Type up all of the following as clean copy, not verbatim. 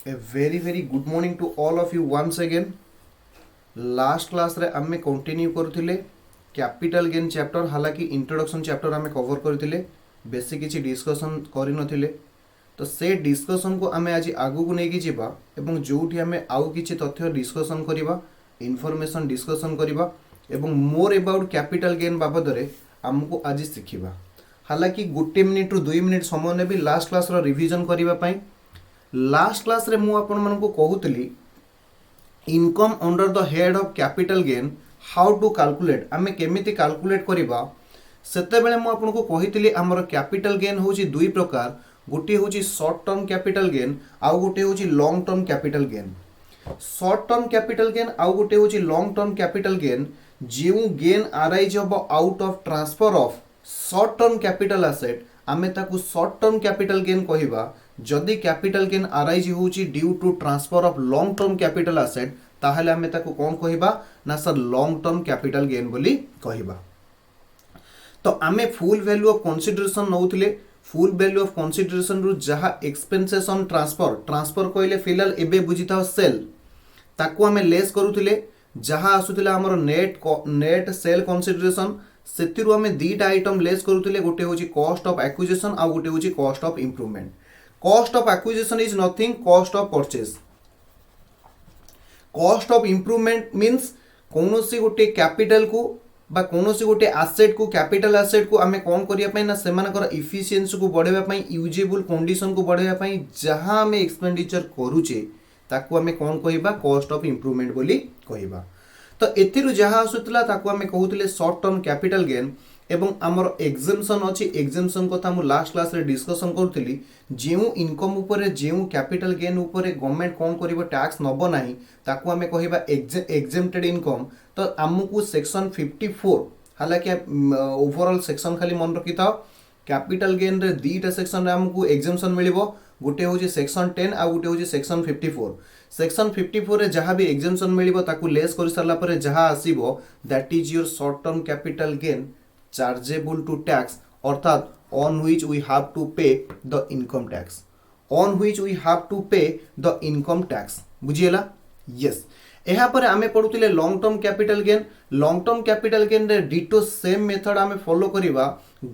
A very good morning to all of you once again. Last class रे आमे continue करुथिले capital gain chapter हालांकि introduction chapter आमे cover करथिले बेसी किछि डिस्कशन करि नथिले तो से डिस्कशन को आमे आज आगु को नेकी जिबा एवं जोठी आमे आउ किछि तथ्य डिस्कशन करिबा इन्फॉर्मेशन डिस्कशन करिबा एवं मोर अबाउट कैपिटल गेन बाबदरे हमको आज शिखिबा हालांकि गोटे मिनिट रु 2 मिनिट समय नेबी लास्ट क्लास रो रिवीजन करिबा पई लास्ट क्लास रे मु आपण मानको कहूतली income under the head of capital gain how to calculate आमे केमिति कैलकुलेट करिबा सेते बेले मु आपनको कहितली हमर कैपिटल गेन होची दुई प्रकार गोटे होची शॉर्ट टर्म कैपिटल गेन आउ गोटे होची long term capital gain short term capital gain आउ गोटे होची लॉन्ग टर्म कैपिटल गेन जेउ गेन अराइज हबो out of transfer of short term capital asset आमे ताकू शॉर्ट टर्म कैपिटल गेन कहिबा जदि कैपिटल गेन अराइज होची due to transfer of long term capital asset ताहले आमे ताकू कोन कहिबा ना sir long term capital gain बोली कहिबा तो आमे full value of consideration नउथिले full value of consideration रु जहा एक्सपेंसेस ऑन ट्रांसफर ट्रांसफर कहले फिलहाल एबे बुझिता सेल ताकू आमे लेस करूथिले जहा आसुथिला हमर नेट सेल कंसीडरेशन सेतिरु आमे दीटा आइटम लेस करूथिले गोटे होची कॉस्ट ऑफ एक्विजिशन आ गोटे होची cost of improvement cost of acquisition is nothing cost of purchase cost of improvement means कौनसी गोटे कैपिटल को बा कौनसी गोटे एसेट को कैपिटल एसेट को आमे कोन करिया पई ना सेमानकर इफिशिएंसी को बढ़ेबा पई यूजेबल कंडीशन को बढ़ेबा पई जहां आमे एक्सपेंडिचर करूचे ताकू आमे कोन कहिबा कॉस्ट ऑफ इंप्रूवमेंट बोली कहिबा तो एथिरु जहां आसुतला ताकू आमे कहउतले शॉर्ट टर्म कैपिटल गेन एवं आमर एग्जाम्पशन अछि एग्जाम्पशन कथा मु लास्ट क्लास रे डिस्कशन करथली जेउ इनकम ऊपर जेउ कैपिटल गेन ऊपर गवर्नमेंट कोन करिवो टैक्स नबो नाही ताकू आमे कहिबा एग्जेम्प्टेड इनकम तो हमकु सेक्शन 54 हालांकि ओवरऑल सेक्शन खाली मन रखि था कैपिटल गेन रे दीटा सेक्शन रे हमकु एग्जाम्पशन मिलिबो गोटे होची सेक्शन 10 आ गोटे होची सेक्शन 54 सेक्शन 54 रे जहां भी एग्जाम्पशन मिलिबो ताकू लेस करि सरला परे जहां आसीबो that is your short term capital gain chargeable to tax अर्थात on which we have to pay the income tax on which we have to pay the income tax बुझिएला यस एहा पर आमे पढुतिले लॉन्ग टर्म कैपिटल गेन रे ditto same method आमे follow करिबा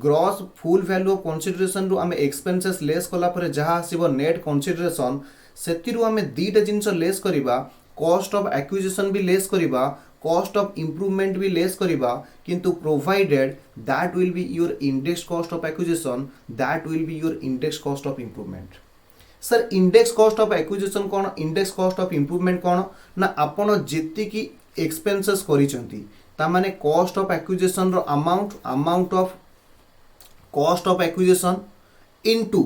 gross full value of consideration रु आमे एक्सपेंसेस लेस कला पर जहा आसीबो नेट कंसीडरेशन सेतिरु आमे दीटा जिंस लेस करिबा कॉस्ट ऑफ एक्विजिशन भी लेस करिबा कॉस्ट ऑफ इंप्रूवमेंट भी लेस करिबा किंतु provided that will be your index cost of acquisition that will be your index cost of improvement sir index cost of acquisition कोन index cost of improvement कोन ना आपण जेति की एक्सपेंसेस करिसंती ता माने कॉस्ट ऑफ एक्विजिशन रो amount of cost of acquisition into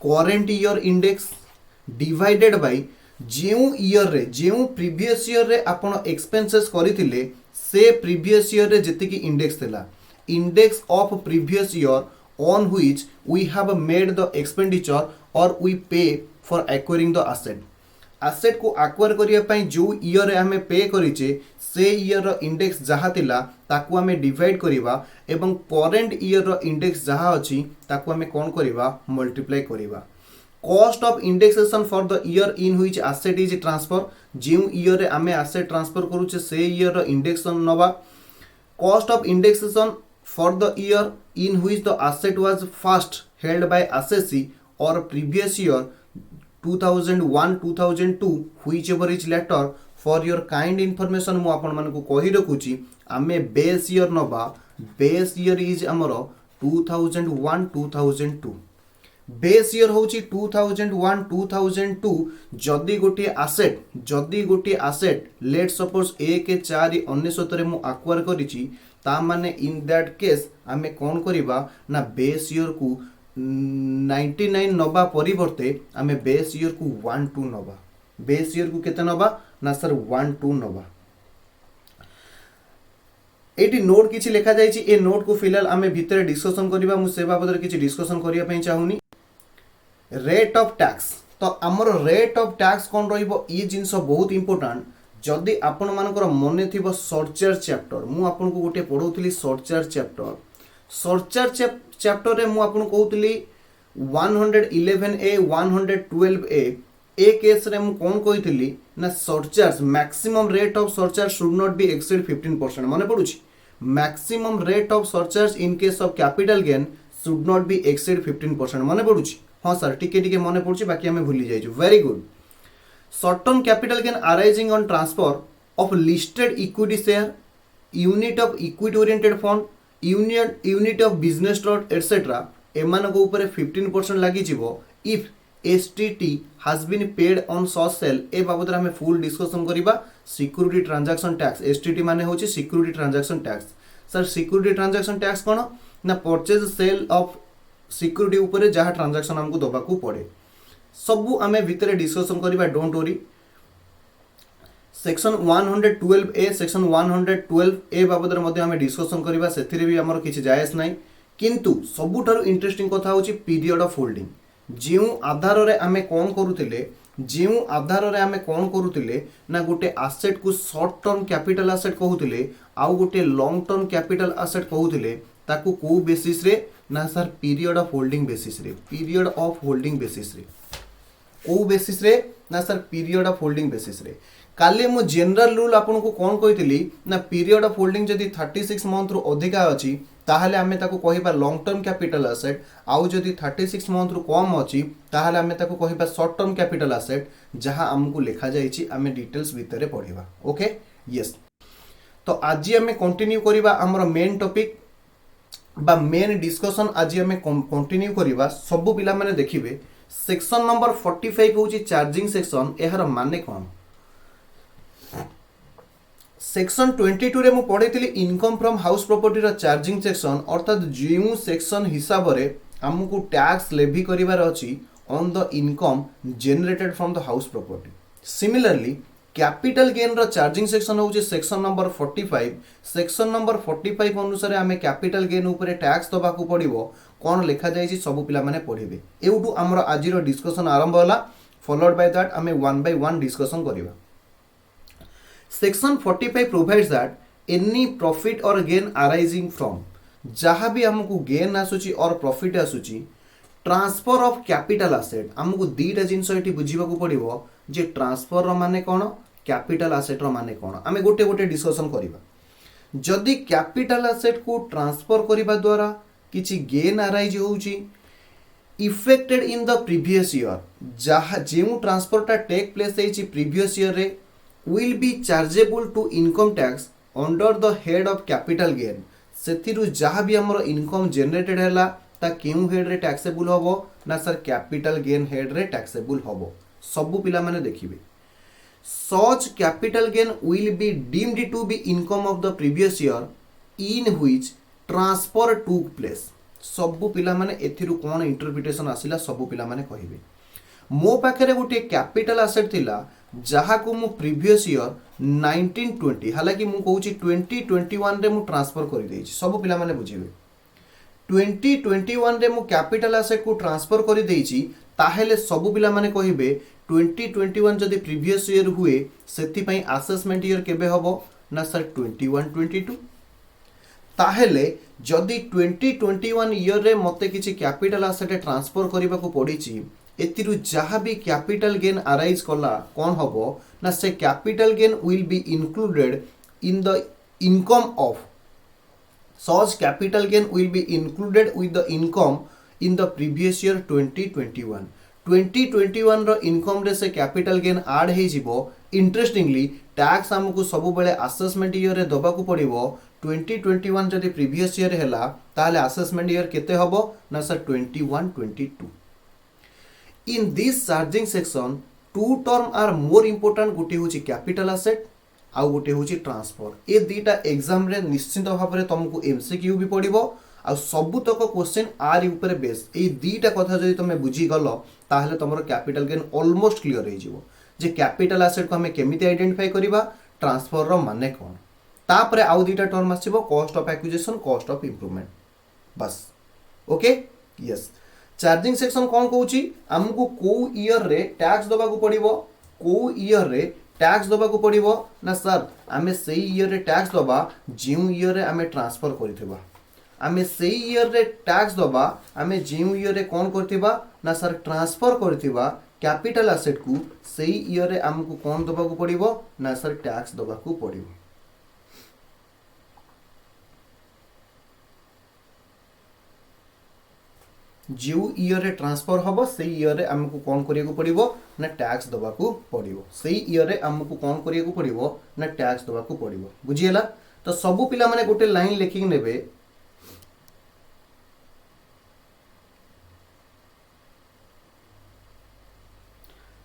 current year index divided by जेउ year रे जेउ प्रीवियस ईयर रे आपण एक्सपेंसेस करिथिले से प्रीवियस ईयर रे जेति की इंडेक्स थिला index of previous year on which we have made the expenditure और we pay for acquiring the asset को एक्वायर करिया पई जो ईयर रे हमें पे करिचे से ईयर रो इंडेक्स जहा थिला ताकू हमें डिवाइड करिबा एवं करंट ईयर रो इंडेक्स जहा अछि ताकू हमें कोन करिबा मल्टीप्लाई करिबा cost of indexation for the year in which asset is transfer जेउ ईयर रे हमें एसेट ट्रांसफर करूचे से ईयर रो इंडेक्सेशन नबा cost of indexation for the year in which the asset was first held by assessee or previous year 2001-2002 whichever is later for your kind information मु आपण मन को कहि रखुची आमे बेस ईयर नबा बेस ईयर इज हमर 2001-2002 base year होची 2001-2002 जदि गोटे एसेट लेट सपोज 1/4/19 रे मु एक्वायर करिची ता माने इन दैट केस आमे कोन करिबा ना बेस ईयर को 99 नबा परिवर्ते आमे बेस ईयर को 12 नबा बेस ईयर को केते नबा ना सर 12 नबा एटी नोट किछि लिखा जायछि ए नोट को फिलहाल आमे भितरे डिस्कशन करिबा मु से बाबदरे किछि डिस्कशन करिया पई चाहुनी रेट ऑफ टैक्स तो आमर रेट ऑफ टैक्स कौन रहिबो ये जिंस बहुत इंपोर्टेंट जदि आपण मानकर मने थिबो सर्चार चैप्टर मु आपन को गोटे पढौतली सर्चार चैप्टर रे मु आपन कहउतली 111A 112A ए केस रे मु कोन कहितली ना surcharge maximum rate of surcharge should not be exceed 15%। माने पडुची maximum rate of surcharge in case of capital gain should not be exceed 15%। माने पडुची हां सर टिके टिके माने पडुची बाकी हमें भूली जाइछु। Very good. Short term capital gain arising on transfer of listed equity share, unit of equity oriented fund, unit of business trust etcetera एमान को ऊपर 15% लागी जीवो if STT has been paid on such sale। ए बाबद हमें full discussion करिबा। Security transaction tax STT माने होची security transaction tax. Sir security transaction tax कोन ना परचेज सेल ऑफ सिक्योरिटी ऊपर जहाँ ट्रांजैक्शन हमको दबा को पड़े सबू आमे भितर डिस्कशन करिबा। Don't worry. Section 112 A section 112 ए बाबद मध्ये हमें डिस्कशन करिबा। सेथिरे भी हमर किछि जायस नाही किंतु सबुठारु इंटरेस्टिंग कथा होची पीरियड ऑफ होल्डिंग। जो आधार रे आमे कोन करूतिले जो आधार रे आमे कोन करूतिले ना गोटे एसेट को शॉर्ट टर्म कैपिटल एसेट कहूतिले आउ गोटे लॉन्ग टर्म कैपिटल एसेट कहूतिले ताकू को बेसिस रे ना sir period of holding basis रे। पीरियड ऑफ होल्डिंग बेसिस रे को बेसिस रे ना sir period of holding basis रे। काले मु जनरल रूल आपन को कोन कहितली ना पीरियड ऑफ होल्डिंग जदी 36 मंथ रु अधिका अछि ताहले आमे ताको कहिबा लॉन्ग टर्म कैपिटल एसेट आउ जदी 36 मंथ रु कम अछि ताहले आमे ताको कहिबा शॉर्ट टर्म कैपिटल एसेट जहां हमको लिखा जाईछि आमे डिटेल्स भितरे पढिबा। Okay yes. तो आज आमे कंटिन्यू करिबा हमर मेन टॉपिक बा मेन डिस्कशन आज आमे कंटिन्यू करिबा। सब पिला माने देखिबे सेक्शन नंबर 45 होची चार्जिंग सेक्शन। एहर माने कोन सेक्शन 22 रे मु पढितली इनकम फ्रॉम हाउस प्रॉपर्टी रो चार्जिंग सेक्शन अर्थात जो सेक्शन हिसाब रे हमकु टैक्स लेवी करिवार अछि on the income generated from the house property. Similarly capital gain रो चार्जिंग सेक्शन होची सेक्शन नंबर 45। सेक्शन नंबर 45 अनुसार हमें कैपिटल गेन ऊपर टैक्स दबा को पड़िबो कोन लिखा जाईछि सब पिला माने पढिबे। एउटू हमर आज रो डिस्कशन आरंभ होला। फॉलोड बाय दैट हमें वन बाय वन डिस्कशन करिबा। Section 45 provides that any profit or gain arising from जहाँ भी हमको गेन आसुची और प्रॉफिट आसुची ट्रांसफर ऑफ कैपिटल एसेट हमको दीटा जिनस एठी बुझीबाकू पड़िबो जे ट्रांसफर रो माने कोन कैपिटल एसेट रो माने कोन आमे गोटे गोटे डिस्कशन करिबा। जदि कैपिटल एसेट को ट्रांसफर करिबा द्वारा किछि गेन अराइज होउची affected in the previous year जहाँ जेउ ट्रांसफरटा टेक प्लेस हेची प्रीवियस ईयर रे will be chargeable to income tax under the head of capital gain। सेथिरु जहाँ भी हमर इनकम जनरेटेड हैला ता केउ हेड रे टैक्सेबल होबो ना सर कैपिटल गेन हेड रे टैक्सेबल होबो। सबु पिला माने देखिबे such capital gain will be deemed to be income of the previous year in which transfer took place। सबु पिला माने एथिरु कोन इंटरप्रिटेशन आसिला सबु पिला माने कहिबे। मो पाखरे गोटे कैपिटल एसेट थिला जहाँ को मु प्रीवियस ईयर 1920 हालांकि मु कहूची 2021 रे मु ट्रांसफर कर देछि। सब पिला माने बुझिबे 2021 रे मु कैपिटल एसेट को ट्रांसफर कर देछि ताहेले सब पिला माने कहिबे 2021 जदि प्रीवियस ईयर हुए सेति पई असेसमेंट ईयर केबे हबो ना सर 21-22। ताहेले जदि 2021 ईयर रे मते किछि कैपिटल एसेट ट्रांसफर करिबा को पड़िछि एतिरु जहाँ भी कैपिटल गेन अराइज कला कौन हबो ना से capital gain will be included in the income of such capital gain will be included with the income in the previous year 2021। 2021 रो इनकम रे से कैपिटल गेन ऐड हे जिवो। इंटरेस्टिंगली टैक्स हमको सब बेले असेसमेंट ईयर रे दबा को पड़िबो। 2021 जदि प्रीवियस ईयर हैला ताले असेसमेंट ईयर केते हबो ना sir 21-22। In this charging section two term are more important। गोटे होची कैपिटल एसेट आउ गोटे होची ट्रांसफर। ए दीटा एग्जाम रे निश्चित भाव में तुमको एमसीक्यू भी पड़िबो आ सबु तक क्वेश्चन आर ऊपर बेस। ए दीटा कथा जदि तुम बुझी गलो ताहले तुमरो कैपिटल गेन ऑलमोस्ट क्लियर हो जिवो जे कैपिटल एसेट को हमें केमिति आइडेंटिफाई करिबा ट्रांसफर रो माने कोन। तापरे आउ दीटा टर्म आसीबो cost of acquisition cost of improvement बस। Okay yes. चार्जिंग सेक्शन कौन कहूची हमको को ईयर रे टैक्स दबा को पड़िबो को ईयर रे टैक्स दबा को पड़िबो ना सर आमे सेही ईयर रे टैक्स दबा जिउ ईयर रे आमे ट्रांसफर करथिबा। आमे सेही ईयर रे टैक्स दबा आमे जिउ ईयर रे कोन करथिबा ना सर ट्रांसफर करथिबा कैपिटल एसेट को सही ईयर रे हमको कौन दबाकू पड़िबो ना सर टैक्स दबाकू पड़िबो। जो ईयर रे ट्रांसफर हबो सही ईयर रे हमको कौन करिया पड़िबो ना टैक्स दबाकू पड़िबो। सही ईयर रे हमको कौन करिया पड़िबो ना टैक्स दबाकू पड़िबो। बुझियला। तो सबु पिला माने गोटे लाइन लिखिक नेबे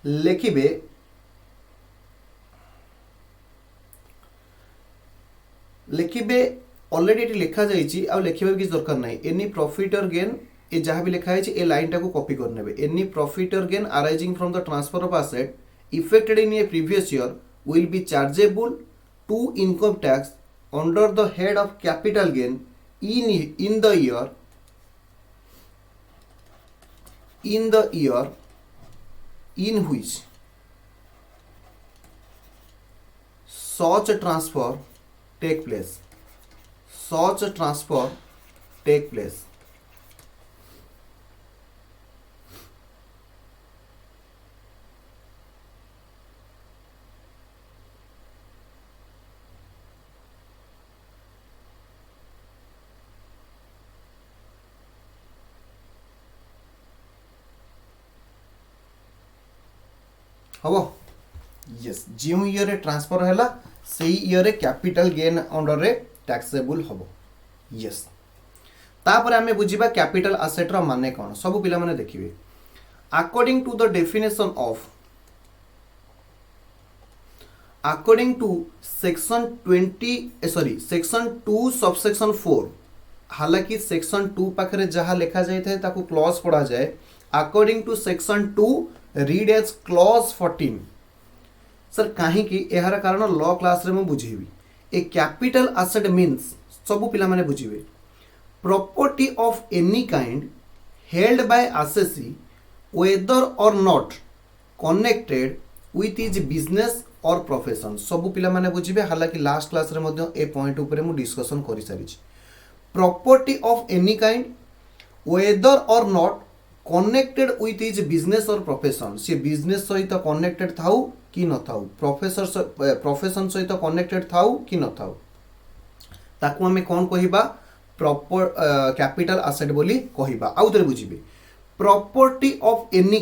लिखिबे लिखिबे ऑलरेडी एटी लिखा जाइछि आ लिखिबे किछ दरकार नै। एनी प्रॉफिट और गेन ये जहाँ भी लिखा है ए लाइन टाको कॉपी कर नेबे। Any profit or gain arising from the transfer of asset effected in a previous year will be chargeable to income tax under the head of capital gain in the year in which such transfer take place, such transfer take place। हबो yes जो year रे transfer हैला सेही year रे capital gain under रे taxable हबो। Yes तापर हमें बुझिबा कैपिटल एसेट रो माने कोन। सब पिला माने देखिबे according to the definition of according to section 2 subsection 4 हालांकि सेक्शन 2 पाखरे जहां लिखा जाय थे ताको क्लॉज पढ़ा जाए। According to section 2 read as clause 14। Sir कहीं कि यार कारण लॉ क्लास रे मु बुझेबी ए कैपिटल एसेट मीन्स सब पिला माने बुझिबे property of any kind held by assessee whether or not connected with his business or profession. सब पिला माने बुझिबे। हालांकि लास्ट क्लास रे मध्य ए पॉइंट ऊपर मु डिस्कशन करि सारी। Property of any kind whether or not connected with his business or profession. सी बिजनेस सहित कनेक्टेड थाउ कि न थाउ, प्रोफेशन सहित कनेक्टेड थाउ कि न थाउ, ताकू हमें कौन कहिबा प्रॉपर कैपिटल एसेट बोली कहिबा। आउ थरे बुझिबे प्रॉपर्टी ऑफ एनी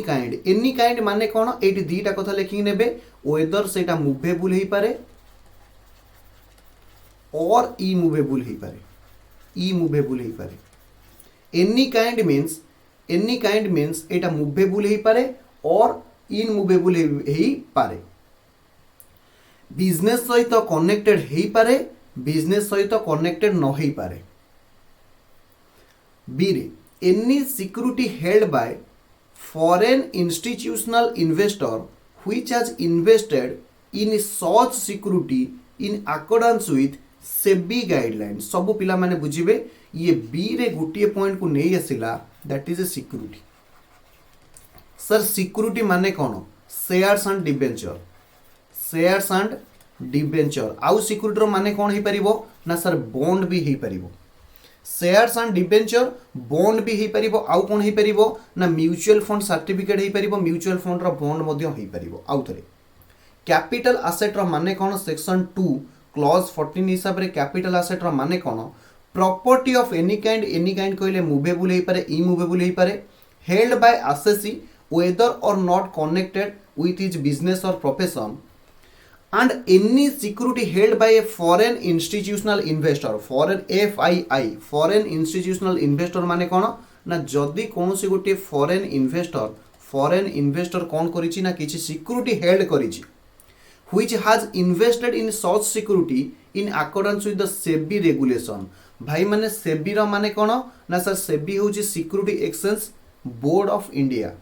काइंड माने कौन। एटी दीटा कथा लिखि नेबे वेदर सेटा मूवेबल हेई पारे और इमूवेबल हेई पारे। एनी काइंड मीन्स एटा मूवेबल हेई पारे और इनमूवेबल हेई पारे। बिजनेस सहित कनेक्टेड हेई पारे, बिजनेस सहित कनेक्टेड न हेई पारे। बी रे any security held by foreign institutional investor which has invested in such security in accordance with SEBI guideline. सब पिला माने बुझिबे ये बी रे गोटे पॉइंट को नहीं आसिला that is a security. Sir security माने कौन। Shares and debenture. आउ सिक्यूरिटी माने कौन हो पारिबो ना सर बॉन्ड भी हो पारिबो। शेयर्स एंड डिबेंचर बॉन्ड भी हो पारिबो। आउ कौन हो पारिबो ना म्यूचुअल फंड सर्टिफिकेट हो पारिबो, म्यूचुअल फंड रो बॉन्ड मध्य हो पारिबो। आउ थरे कैपिटल एसेट रो माने कौन। सेक्शन 2 क्लॉज 14 हिसाब रे कैपिटल एसेट रो माने कौन। प्रॉपर्टी ऑफ एनी काइंड कहले मूवेबल हो पारे, इमूवेबल हो पारे, held by एसेसी whether or not connected with his business or profession, and any security held by a foreign institutional investor। foreign FII foreign institutional investor माने कौन ना जदि कौन सी गोटे foreign investor कौन करिछि ना किछि सिक्यूरिटी हेल्ड करिछि which has invested in such security in accordance with the SEBI regulation। भाई माने सेबी रो माने कौन ना सर सेबी होछि security exchange board of India.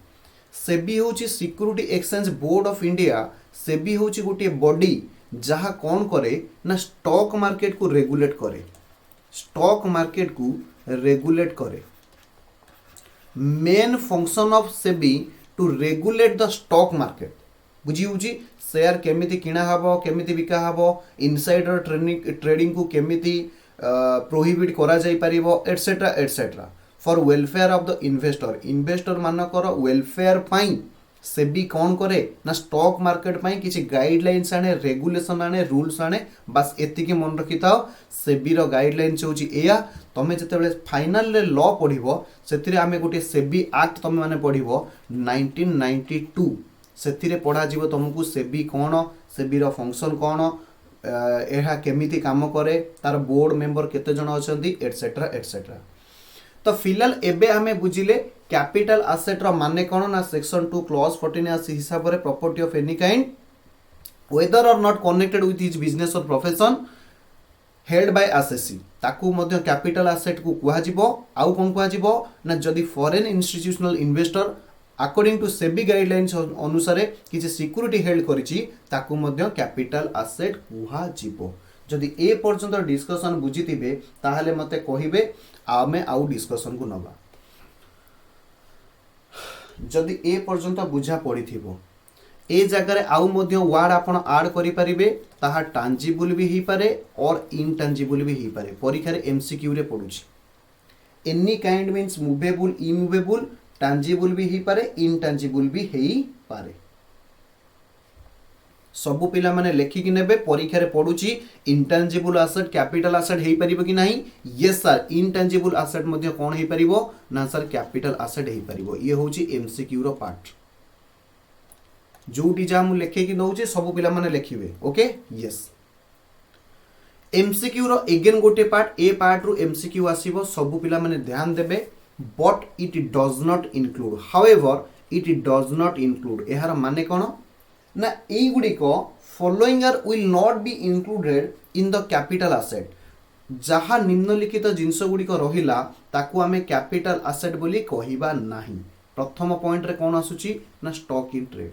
SEBI होछि security exchange board of India. SEBI होछि गोटे बॉडी जहाँ कौन करे ना स्टॉक मार्केट को रेगुलेट करे, स्टॉक मार्केट को रेगुलेट करे। Main function of SEBI to regulate the stock market. बुझी होछि शेयर केमिति किना हबो, केमिति बिका हबो, इनसाइडर ट्रेडिंग को केमिति प्रोहिबिट करा जाई परिबो etcetera for welfare of the investor. Investor मानकर वेलफेयर पाई सेबी कौन करे ना स्टॉक मार्केट पाई किसी गाइडलाइंस आने, रेगुलेशन आने, रूल्स आने। बास एतिकी मन रखि थाओ सेबी रो गाइडलाइंस होची एया। तमे जेतेबेले फाइनल रे लॉ पढिबो सेतिरे आमे गोटे सेबी एक्ट तमे माने पढिबो 1992 सेतिरे पढ़ा जीवो तुमको सेबी कौन, सेबी रो फंक्शन कौन, एहा केमिति काम करे, तार बोर्ड मेंबर केते जण अछंती एटसेट्रा एटसेट्रा। तो फिलहाल एबे आमे बुझिले कैपिटल एसेट रो माने कोन ना सेक्शन 2 क्लॉज 14 हिसाब रे property of any kind whether or not connected with his business or profession held by assessee ताकू मध्य कैपिटल एसेट को कुहा जिवो। आउ कोन कुहा जिवो ना जदी foreign institutional investor according to SEBI guidelines अनुसार किसी सिक्यूरिटी हेल्ड करिछि ताकू मध्य कैपिटल एसेट कुहा जिवो। जदि ए पर्यंत डिस्कशन बुझिथिबे ताहले मते कहिबे आमे आउ डिस्कशन को नबा। जदि ए पर्यंत बुझा पड़िथिबो ए जगह आउ मध्य वर्ड आपण ऐड करि परिबे ताहा टांजिबल भी ही पारे और इनटांजिबल भी ही पारे। परीक्षा रे एमसीक्यू रे पडुछि any kind means movable, immovable, tangible भी ही पारे, इनटांजिबल भी हेई पारे। सबु पिला माने लेखिकी नेबे परीक्षा रे पडुछि इनटांजिबल एसेट कैपिटल एसेट हेई परिबो कि नाही। यस सर इनटांजिबल एसेट मध्ये कोन हेई परिबो ना सर कैपिटल एसेट हेई परिबो। ये होछि एमसीक्यू रो पार्ट जोटी जा मु लेखिकी दउछि सबु पिला माने लेखिबे। ओके यस एमसीक्यू रो अगेन गोटे पार्ट ए पार्ट रो एमसीक्यू आसीबो सबु पिला माने ध्यान देबे। But it does not include however it does not include एहार माने कोन ना एई गुडी को following are will not be included in the capital asset. जहा निम्नलिखित जिंस गुडी को रहिला ताकू आमे कैपिटल एसेट बोली कहिबा नाही। प्रथम पॉइंट रे कोन आसुची ना stock in trade.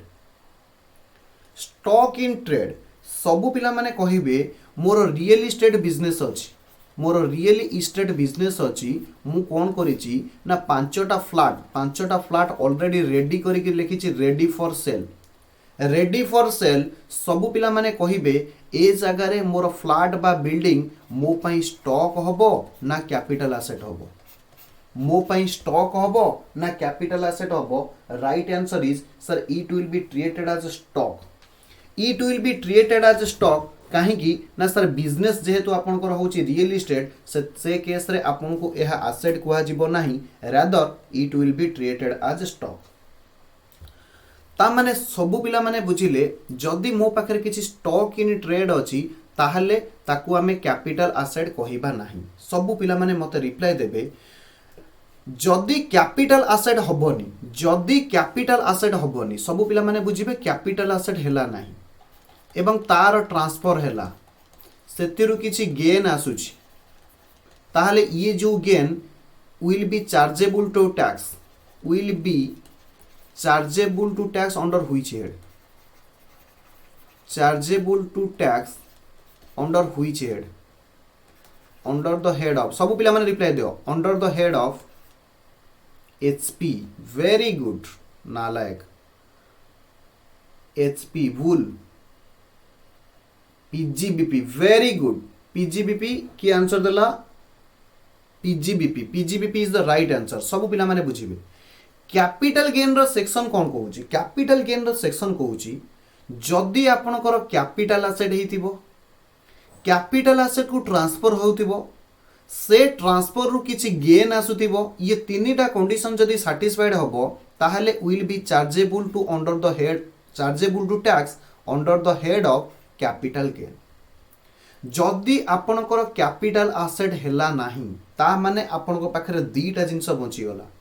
Stock in trade सबु पिला माने कहिबे मोर रियल इस्टेट बिजनेस अछि, मोर रियल इस्टेट बिजनेस अछि, मु कोन करिछि ना पांचटा फ्लैट ऑलरेडी रेडी करिक लिखिछि ready for sale. Ready for sale सबु पिला माने कहिबे ए जगह रे मोर फ्लैट बा बिल्डिंग मो पई स्टॉक हबो ना कैपिटल एसेट हबो। मो पई स्टॉक हबो ना कैपिटल एसेट हबो। Right answer is sir it will be treated as stock. It will be treated as stock कहीं ना सर बिजनेस जेहेतु आपनकर होची रियल इस्टेट से केस रे आपनको एहा एसेट कुहा जिवो नाही, rather it will be treated as stock. ता माने सबु पिला माने बुझिले जदि मो पाखरे किछि स्टॉक इन ट्रेड अछि ताहले ताकू आमे कैपिटल एसेट कहिबा नाही। सबु पिला माने मते रिप्लाई देबे जदि कैपिटल एसेट हबोनी, जदि कैपिटल एसेट हबोनी सबु पिला माने बुझिबे कैपिटल एसेट हेला नाही एवं तार ट्रांसफर हेला सेतिरु किछि गेन आसुछि ताहले ये जो gain will be chargeable to tax, will be chargeable to tax under which head, chargeable to tax under which head, under the head of. सबु पिला माने रिप्लाई दियो under the head of HP. Very good नालायक HP भूल PGBP very good. PGBP की answer देला PGBP. PGBP is the right answer. सब पिला माने बुझिबे कैपिटल गेन रो सेक्शन कोन कहूची। कैपिटल गेन रो सेक्शन कहूची जदि आपनकर कैपिटल एसेट हेतिबो, कैपिटल एसेट को ट्रांसफर होतिबो, से ट्रांसफर रु किछि गेन आसुतिबो, ये तीनटा कंडीशन जदि सैटिस्फाइड हबो ताहले will be chargeable to under the head, chargeable to tax under the head of capital gain. जदि आपनकर कैपिटल एसेट हेला नाही ता माने आपनकर पाखरे दीटा जिंस बंची गला।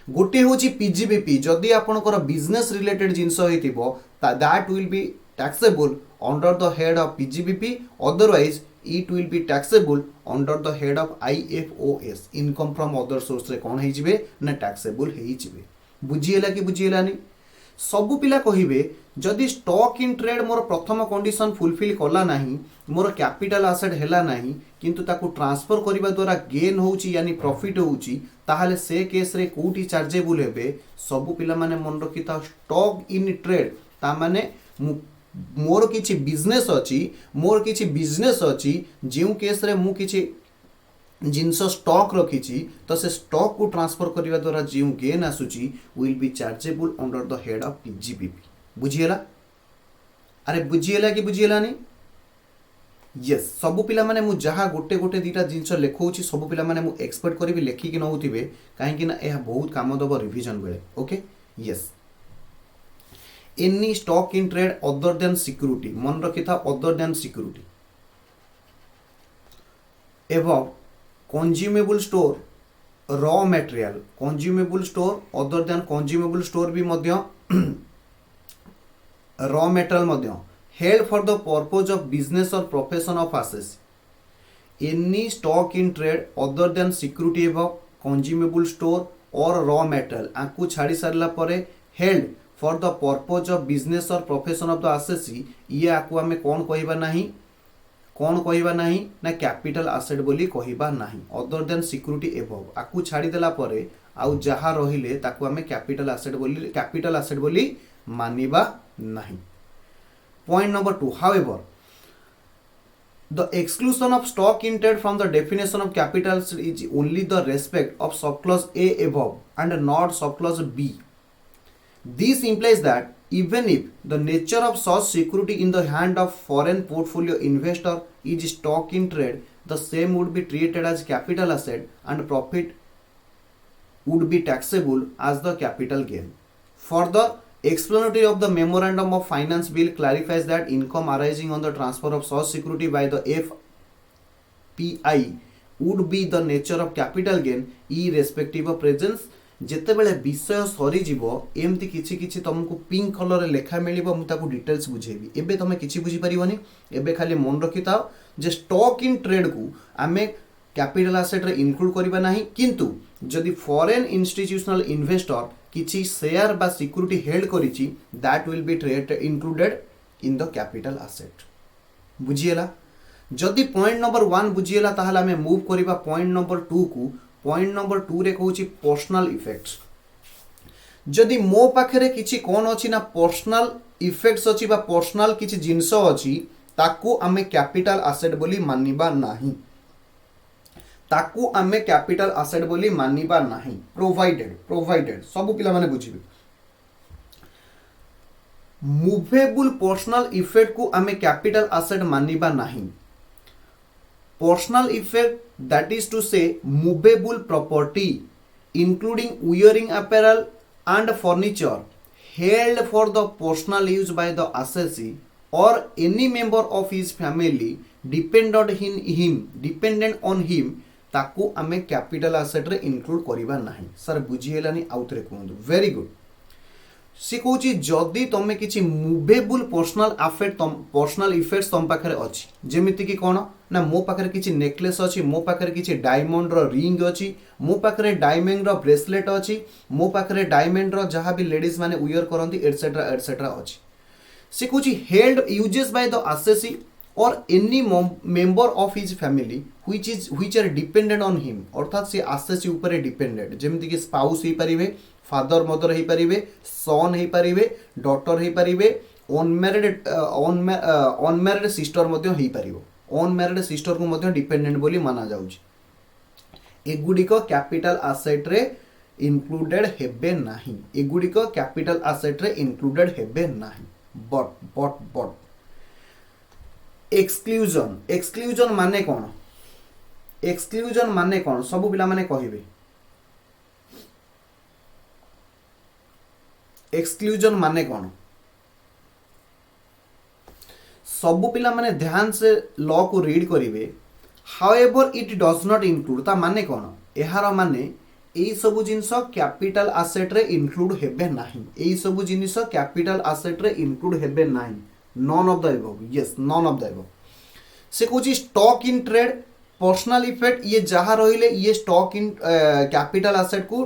गोटे होची पीजीबीपी जदि आपनकर बिजनेस रिलेटेड जिंस हेतिबो that will be taxable under the head of PGBP, otherwise it will be taxable under the head of IFOS, income from other source रे कोन हेजिबे ना टैक्सेबल हेजिबे। बुझिएला कि बुझिएलानी। सबु पिला कहिबे जदि स्टॉक इन ट्रेड मोर प्रथम कंडीशन फुलफिल कला नाही, मोर कैपिटल एसेट हेला नाही किंतु ताकू ट्रांसफर करिबा द्वारा गेन होउची यानी प्रॉफिट होउची ताहले से केस रे कोठी चार्जेबल हेबे। सबु पिला माने मन रखिता स्टॉक इन ट्रेड ता माने मोर किछि बिजनेस अछि, मोर किछि बिजनेस अछि जेउ केस रे मु किछि जिनस स्टॉक रखी तो से स्टॉक को ट्रांसफर करने द्वारा जो गेन आसूची will be chargeable under the head of PGPP बुझीगला अरे बुझीगला कि बुझीगलानी यस सबु पिला माने मु जहाँ गोटे गोटे दीटा जिनस लिखौछि सबु पिला माने मु एक्सपेक्ट करी लेखिकी नौथिबे कहीं ना यह बहुत काम दब रिविजन बेले okay yes any stock in trade other than security मन रखी था अदर देन सिक्यूरिटी एवं consumable store raw material consumable store other than consumable store भी मध्य रॉ मटेरियल मध्य held for the purpose of business or profession of assets any stock in trade other than security above consumable store or raw material आकु छाड़ी सारला परे held for the purpose of business or profession of the assets ये आकु हमें कौन कहिबा नहीं ना capital asset बोली कहिबा नहीं other than security above आकु छाड़ी देला परे आउ जहा रहिले ताकु हमें कैपिटल एसेट बोली मानिबा नहीं Point number 2. However, the exclusion of stock in trade from the definition of capital is only the respect of subclause A above and not subclause B. This implies that even if the nature of such security in the hand of foreign portfolio investor is stock in trade, the same would be treated as capital asset and profit would be taxable as the capital gain. Further, explanatory of the memorandum of finance bill clarifies that income arising on the transfer of such security by the FPI would be the nature of capital gain irrespective of presence ଯେତେବେଳେ ବିଷୟ ସରିଯିବ ଏମିତି କିଛି କିଛି ତମକୁ pink କଲରରେ ଲେଖା ମିଳିବ ମୁଁ ତାକୁ ଡିଟେଲ୍ସ ବୁଝେଇବି ଏବେ ତମେ କିଛି ବୁଝିପାରିବନି ଏବେ ଖାଲି ମନେ ରଖିଥାଅ ଯେ ଷ୍ଟକ୍ ଇନ୍ ଟ୍ରେଡକୁ ଆମେ कैपिटल एसेट रे इनक्लूड करबा नहीं किंतु जदि फॉरेन इंस्टीट्यूशनल इन्वेस्टर किछि शेयर बा सिक्यूरिटी हेल्ड करिछि that will be included in the capital asset बुझिएला जदि पॉइंट नंबर 1 बुझिएला ताहले हमें मूव करबा पॉइंट नंबर 2 को पॉइंट नंबर 2 रे कहूछि पर्सनल इफेक्ट्स जदि मो पाखरे किछि कोन अछि ना पर्सनल इफेक्ट्स अछि बा पर्सनल किछि जिंस अछि ताकू हमें कैपिटल एसेट बोली मानिबा नाही ताकू आमे कैपिटल एसेट बोली मानिबा नहीं प्रोवाइडेड सब पिला माने बुझिबे मूवेबल पर्सनल इफेक्ट को आमे कैपिटल एसेट मानिबा नहीं personal effect that is to say movable property including wearing apparel and furniture held for the personal use by the assessee or any member of his family dependent on him ताकू आमे capital asset रे include करिबा नाही sir बुझिहेलानी आउतरे कहंदु very good सी कहूची जदि तमे किछि मूवेबल पर्सनल इफेक्ट्स तम पाखरे अछि जेमिति कि कोन ना मो पाखरे किछि नेकलेस अछि मो पाखरे किछि डायमंड रो रिंग अछि मो पाखरे डायमंड रो ब्रेसलेट अछि मो पाखरे डायमंड रो जहा भी लेडीज माने वियर करंती एटसेट्रा अछि सी कहूची held uses by the assessee or any member of his family which are dependent on him अर्थात से आसेसी ऊपर डिपेंडेंट जेमति कि स्पाउस हे परिबे फादर मदर हे परिबे सन हे परिबे डॉटर हे परिबे अनमैरिड सिस्टर मध्य हे परिबो अनमैरिड सिस्टर को मध्य डिपेंडेंट बोली माना जाउची एगुडिक कैपिटल एसेट रे इंक्लूडेड हेबे नाही एगुडिक कैपिटल एसेट रे इंक्लूडेड हेबे नाही बट एक्सक्लूजन माने कौन सब पिला माने कहिबे एक्सक्लूजन माने कौन सब पिला माने ध्यान से लॉ को रीड करिवे however it does not include ता माने कौन एहार माने एई सब जिंस कैपिटल एसेट रे इंक्लूड हेबे नाही एई सब जिंस कैपिटल एसेट रे इंक्लूड हेबे नाही none of the above yes none of the above से कहूँ stock in trade personal effect ये जहाँ रहिले ये स्टॉक इन कैपिटल एसेट को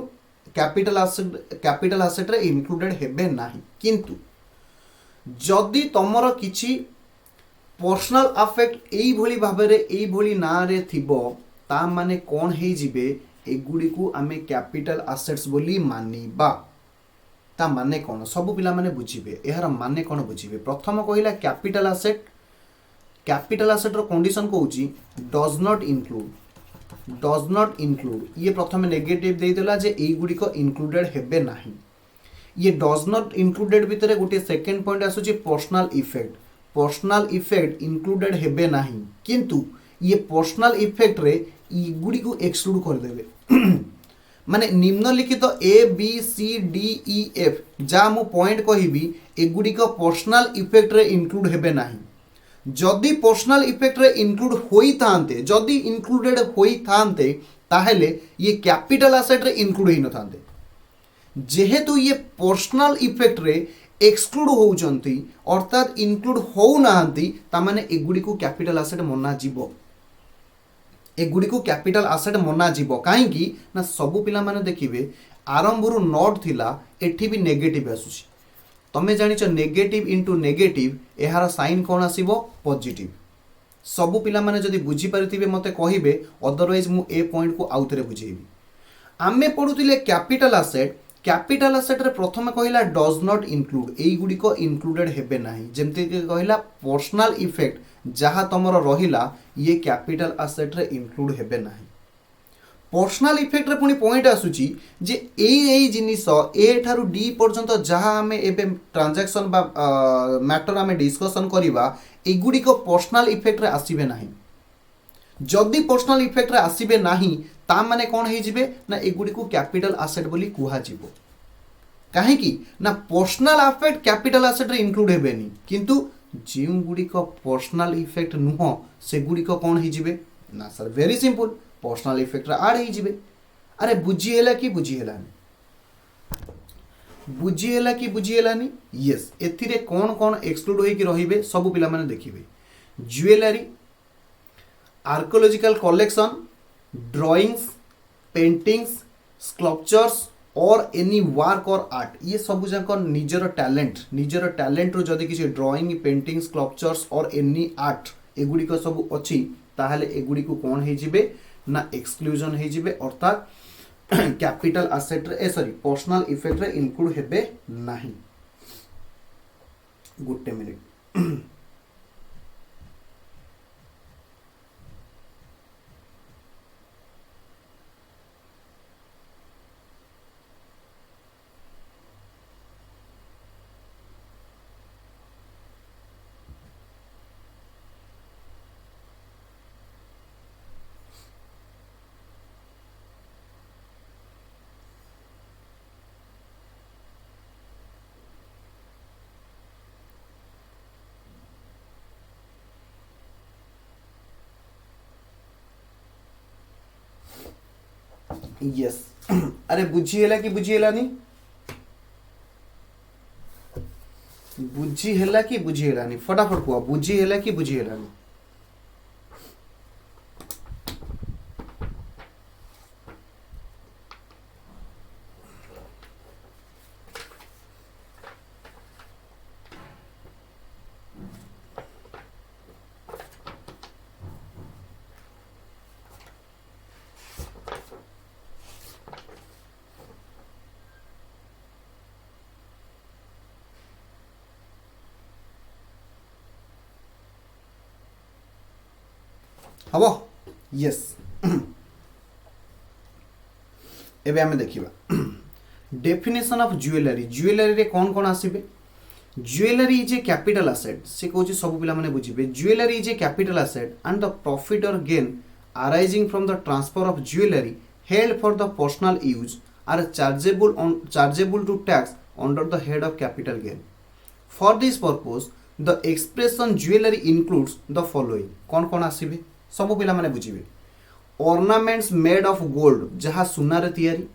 कैपिटल एसेट रे इंक्लूडेड हेबे नाही किंतु जदि तमर किछि पर्सनल अफेक्ट एई भली भाबरे एई भली ना रे थिबो ता माने कोन हे जिबे एगुडी को आमे कैपिटल एसेट्स बोली मानिबा ता माने कौन सब पिला माने बुझिबे एहार माने कौन बुझिबे प्रथम कहिला कैपिटल एसेट रो कंडीशन कहूची does not include does not include ये प्रथम नेगेटिव देइतला जे एई गुडी को इंक्लूडेड हेबे नाही ये डज नॉट इंक्लूडेड भितर गोटे सेकेंड पॉइंट आसुची पर्सनल इफेक्ट इंक्लूडेड हेबे नाही किंतु ये पर्सनल इफेक्ट रे ई गुडी को एक्सक्लूड कर देबे माने निम्नलिखित A B C D E F जा मु पॉइंट कहिबी एगुडी को पर्सनल इफेक्ट रे इंक्लूड हेबे नाही जदि पर्सनल इफेक्ट रे इंक्लूड होई थांते जदि इंक्लूडेड होई थांते ताहेले ये कैपिटल एसेट रे इंक्लूड होई न थांते जेहेतु ये पर्सनल इफेक्ट रे एक्सक्लूड होउचंती अर्थात इंक्लूड होउ नाहंती ता माने एगुडी को कैपिटल एसेट मना जीवो एगुडी को कैपिटल एसेट मना जीवो काहेकि ना सब पिला माने देखिबे आरंभरू नॉट थिला एठी भी नेगेटिव आसुची तमे जानिछ नेगेटिव इनटू नेगेटिव एहार साइन कोन आसीबो पॉजिटिव सब पिला माने जदी बुझी परिथिबे मते कहिबे अदरवाइज मु ए पॉइंट को आउथरे बुझेबी आमे पढुतिले कैपिटल एसेट रे प्रथमे कहिला डज नॉट इंक्लूड एई गुडी को इंक्लूडेड हेबे नाही जेमते कि कहिला पर्सनल इफेक्ट जहाँ तमर रहिला ये कैपिटल एसेट रे इंक्लूड हेबे नाही पर्सनल इफेक्ट रे पुनी पॉइंट आसुची जे एई जिनिस ए ठारू डी पर्यंत जहाँ आमे एबे ट्रांजैक्शन बा मैटर आमे डिस्कशन करिबा एगुडी को पर्सनल इफेक्ट रे आसीबे नाही जदि पर्सनल इफेक्ट रे आसीबे नाही ता माने कोन हे जिवे ना एगुडी को कैपिटल एसेट बोली कुहा जिवो काहे कि ना पर्सनल इफेक्ट कैपिटल एसेट रे इंक्लूड हेबेनी किंतु जिउ गुडी को पर्सनल इफेक्ट नुह से गुडी को कोन हे जिवे ना sir very simple personal effect रे ऐड हे जिवे अरे बुझी हैला कि बुझी हेलानी यस एथिरे कोन कोन एक्सक्लूड होई कि रहिबे सब पिला माने देखिबे jewellery archaeological collection drawings paintings sculptures or any work or art ये सब जाक निजर टैलेंट रो जदि किसी drawing painting sculptures or any art एगुडी को सब अच्छी ताहले एगुडी को कौन हे जिबे ना एक्सक्लूजन हे जिबे अर्थात कैपिटल एसेट रे सॉरी पर्सनल इफेक्ट रे इंक्लूड हेबे नाही गुटे मिनिट यस अरे बुझीहेला कि बुझीहेलानी बुझीहेला कि बुझीहेलानी फटाफट कुआ बुझीहेला कि बुझीहेलानी हबो यस एबे हमें देखिबा डेफिनेशन ऑफ ज्वेलरी रे कौन कौन आसीबे jewellery is a capital asset से कहूँ सब पिला माने बुझिबे jewellery is a capital asset and the profit or gain arising from the transfer of jewelry held for the personal use are chargeable to tax under the head of capital gain. For this purpose, the expression jewelry includes the following. कौन कौन आसीबे सब पिला माने बुझिबे ornaments made of gold जहाँ सुना रे तैयारी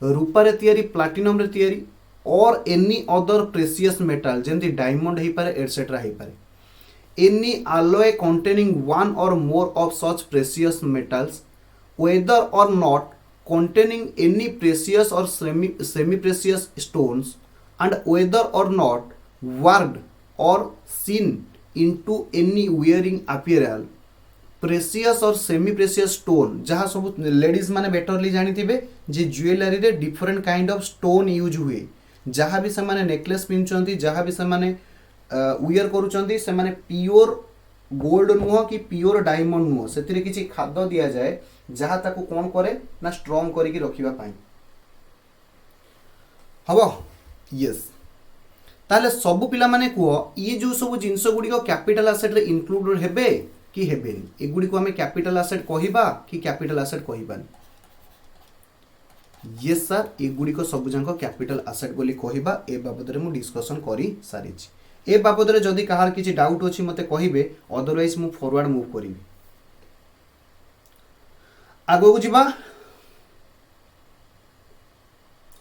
रूपा रे तैयारी प्लाटिनम रे तैयारी or any other precious metal जेंती डायमंड हे पारे एटसेट्रा हे पारे any alloy containing one or more of such precious metals whether or not containing any precious or semi precious stones and whether or not worked or seen into any wearing apparel precious और semi precious stone जहाँ सब ladies माने betterly जानी थे जे jewellery रे different kind of stone use हुए जहाँ भी से माने नेकलेस पिंधुचंती जहाँ भी से माने वियर करूचंती से माने प्योर गोल्ड नुह कि प्योर डायमंड नुह से किसी खाद्य दि जाए जहाँ ताकू कौन करे ना स्ट्रॉन्ग करके रखिबा पाई हबो यस ताले सब पिला माने कुह ये जो सब जिनस गुडी को कैपिटल एसेट रे इंक्लूडेड हेबे कि हेबेनी एगुडी को हमें कैपिटल एसेट कहिबा कि कैपिटल एसेट कहिबानी यस सर एगुडी को सब जंक कैपिटल एसेट बोली कहिबा ए बाबद रे मु डिस्कशन करी सारी छी ए बाबद रे जदी कहार किछि डाउट अछि मते कहिबे अदरवाइज मु फॉरवर्ड मूव करिवि आगो को जिबा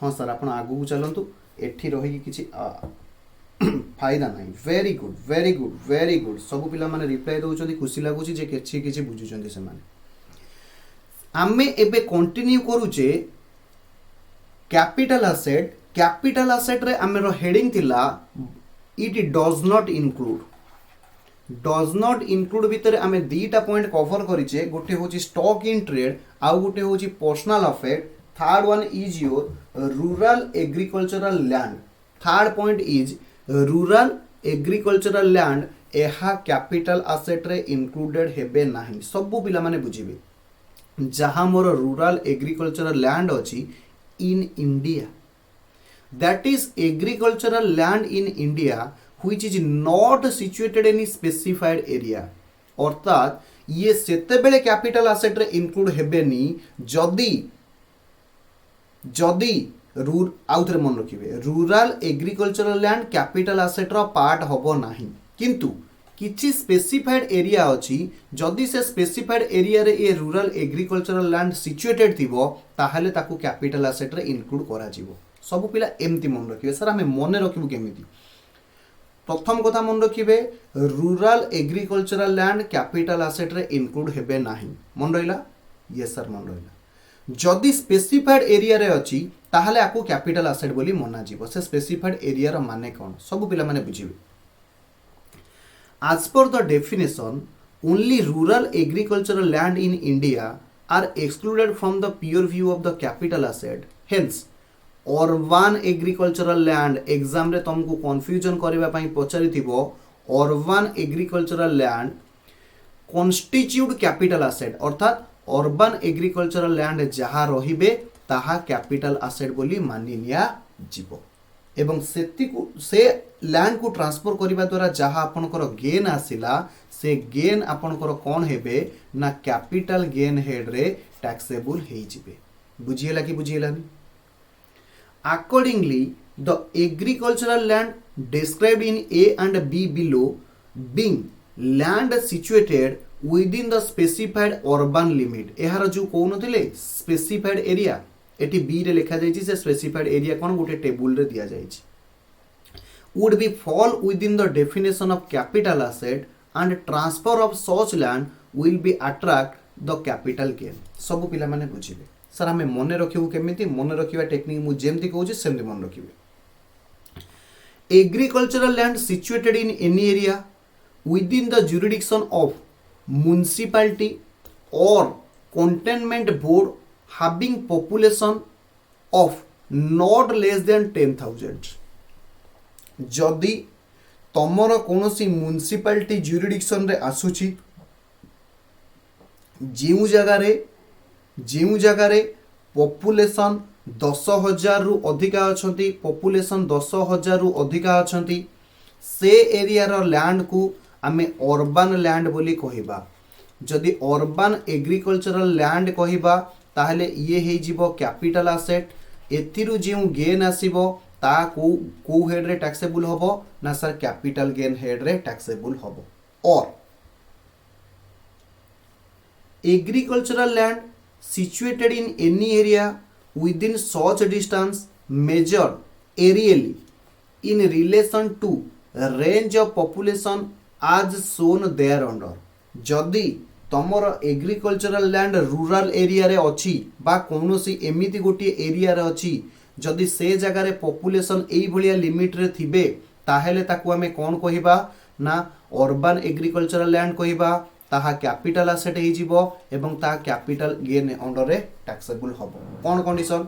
हाँ सर आपण आगो को चलंतु एठी रही किछि फायदा नहीं very good very good very good सब पिला माने रिप्लाई दउचंदी खुशी लागुछि जे किछि किछि बुझुचंदी से माने आमे एबे कंटिन्यू करूचे कैपिटल एसेट रे आमेरो हेडिंग थिला इट डज नॉट इंक्लूड भितर आमे दीटा पॉइंट कवर करिचे गोटे होची स्टॉक इन ट्रेड आउ गोटे होची personal affect third one is your rural agricultural land third point is rural agricultural land एहा कैपिटल एसेट रे इंक्लूडेड हेबे नाही सब पिला माने बुझिबे जहां मोर रूरल एग्रीकल्चरल लैंड अछि in India that is agricultural land in India which is not situated in any specified area अर्थात ये सेते बेले कैपिटल एसेट रे इंक्लूड हेबेनी जदी जदी आउथरे मन रखिबे rural agricultural land capital asset रो पार्ट हबो नाही किंतु किछि स्पेसिफाइड एरिया अछि जदि से स्पेसिफाइड एरिया रे ए रूरल एग्रीकल्चरल लैंड सिचुएटेड थिबो ताहले ताकू कैपिटल एसेट रे इंक्लूड करा जिवो सब पिला एमती मन रखिबे सर हमें मने रखिबो केमिति प्रथम कथा मन रखिबे rural agricultural land capital asset रे इंक्लूड हेबे नाही मन रहिला यस सर मन रहिला जदि स्पेसिफाइड एरिया रे अछि ताहले आकू कैपिटल एसेट बोली मना जिवो से स्पेसिफाइड एरिया रो माने कोन सब पिला माने बुझिबे As per the definition, only rural agricultural land in India are excluded from the pure view of the capital asset. Hence, urban agricultural land exam रे तुमको confusion करिबा पई पचारि थिबो urban agricultural land constitute capital asset अर्थात urban agricultural land जहाँ रहिबे ताहा capital asset बोली मानि निया जिवो एवं से लैंड को ट्रांसफर करने द्वारा जहाँ आपनकर गेन आसिला से गेन आपनकर कौन हेबे ना कैपिटल गेन हेड रे टैक्सेबल हे जिबे बुझिएला कि बुझिएलानी accordingly the agricultural land described in A and B below being land situated within the specified urban limit एहार जो कोन थिले स्पेसिफाइड एरिया एटी बी रे लिखा जाइछि से स्पेसिफाइड एरिया कोन गोटे टेबुल रे दिया जाइछि would be fall within the definition of capital asset and transfer of such land will be attract the capital gain सब पिला माने बुझिबे सर हमें मने रखिबो केमिति मने रखिबा टेक्निक मु जेमति कहूछि सेमति मन रखिबे agricultural land situated in any area within the jurisdiction of municipality or containment board having population of not less than 10,000 जदि तमर कोनोसी म्युनिसिपालिटी ज्यूरिडिक्शन रे आसुची जेउ जगह रे पॉपुलेशन 10,000 रु अधिका अछंती पॉपुलेशन 10,000 रु अधिका अछंती से एरिया रो लैंड को आमे अर्बन लैंड बोली कहिबा जदि अर्बन एग्रीकल्चरल लैंड कहिबा ताहले ये हे जीवो कैपिटल एसेट एथिरु जेउ गेन आसीबो ता को हेड रे टैक्सेबल होबो ना सर कैपिटल गेन हेड रे टैक्सेबल होबो और agricultural land situated in any area within such distance measured aerially in relation to range of population as shown thereunder जदि तमर एग्रीकल्चरल लैंड रूरल एरिया रे अछि बा कोनोसी एमिति गोटी एरिया रे अछि जदि से जगह रे पॉपुलेशन एई भलिया लिमिट रे थिबे ताहेले ताकू हमें कोन कहिबा ना अर्बन एग्रीकल्चरल लैंड कहिबा ताहा कैपिटल एसेट हे जिवो एवं ताहा कैपिटल गेन अंडर रे टैक्सेबल हबो कोन condition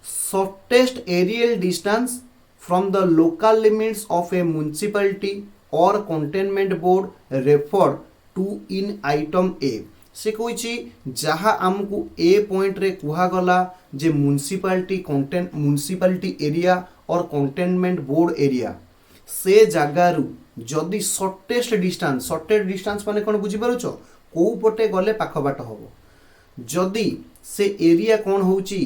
shortest aerial distance from the local limits of a municipality or cantonment board referred to in item A से कही जहाँ आमको ए पॉइंट रे कुहागला जे municipality area or cantonment board area से जगारू जदि शॉर्टेस्ट डिस्टेंस माने कौन बुझी पारुछ को पटे गले पाख बाट हम जदि से एरिया कौन होची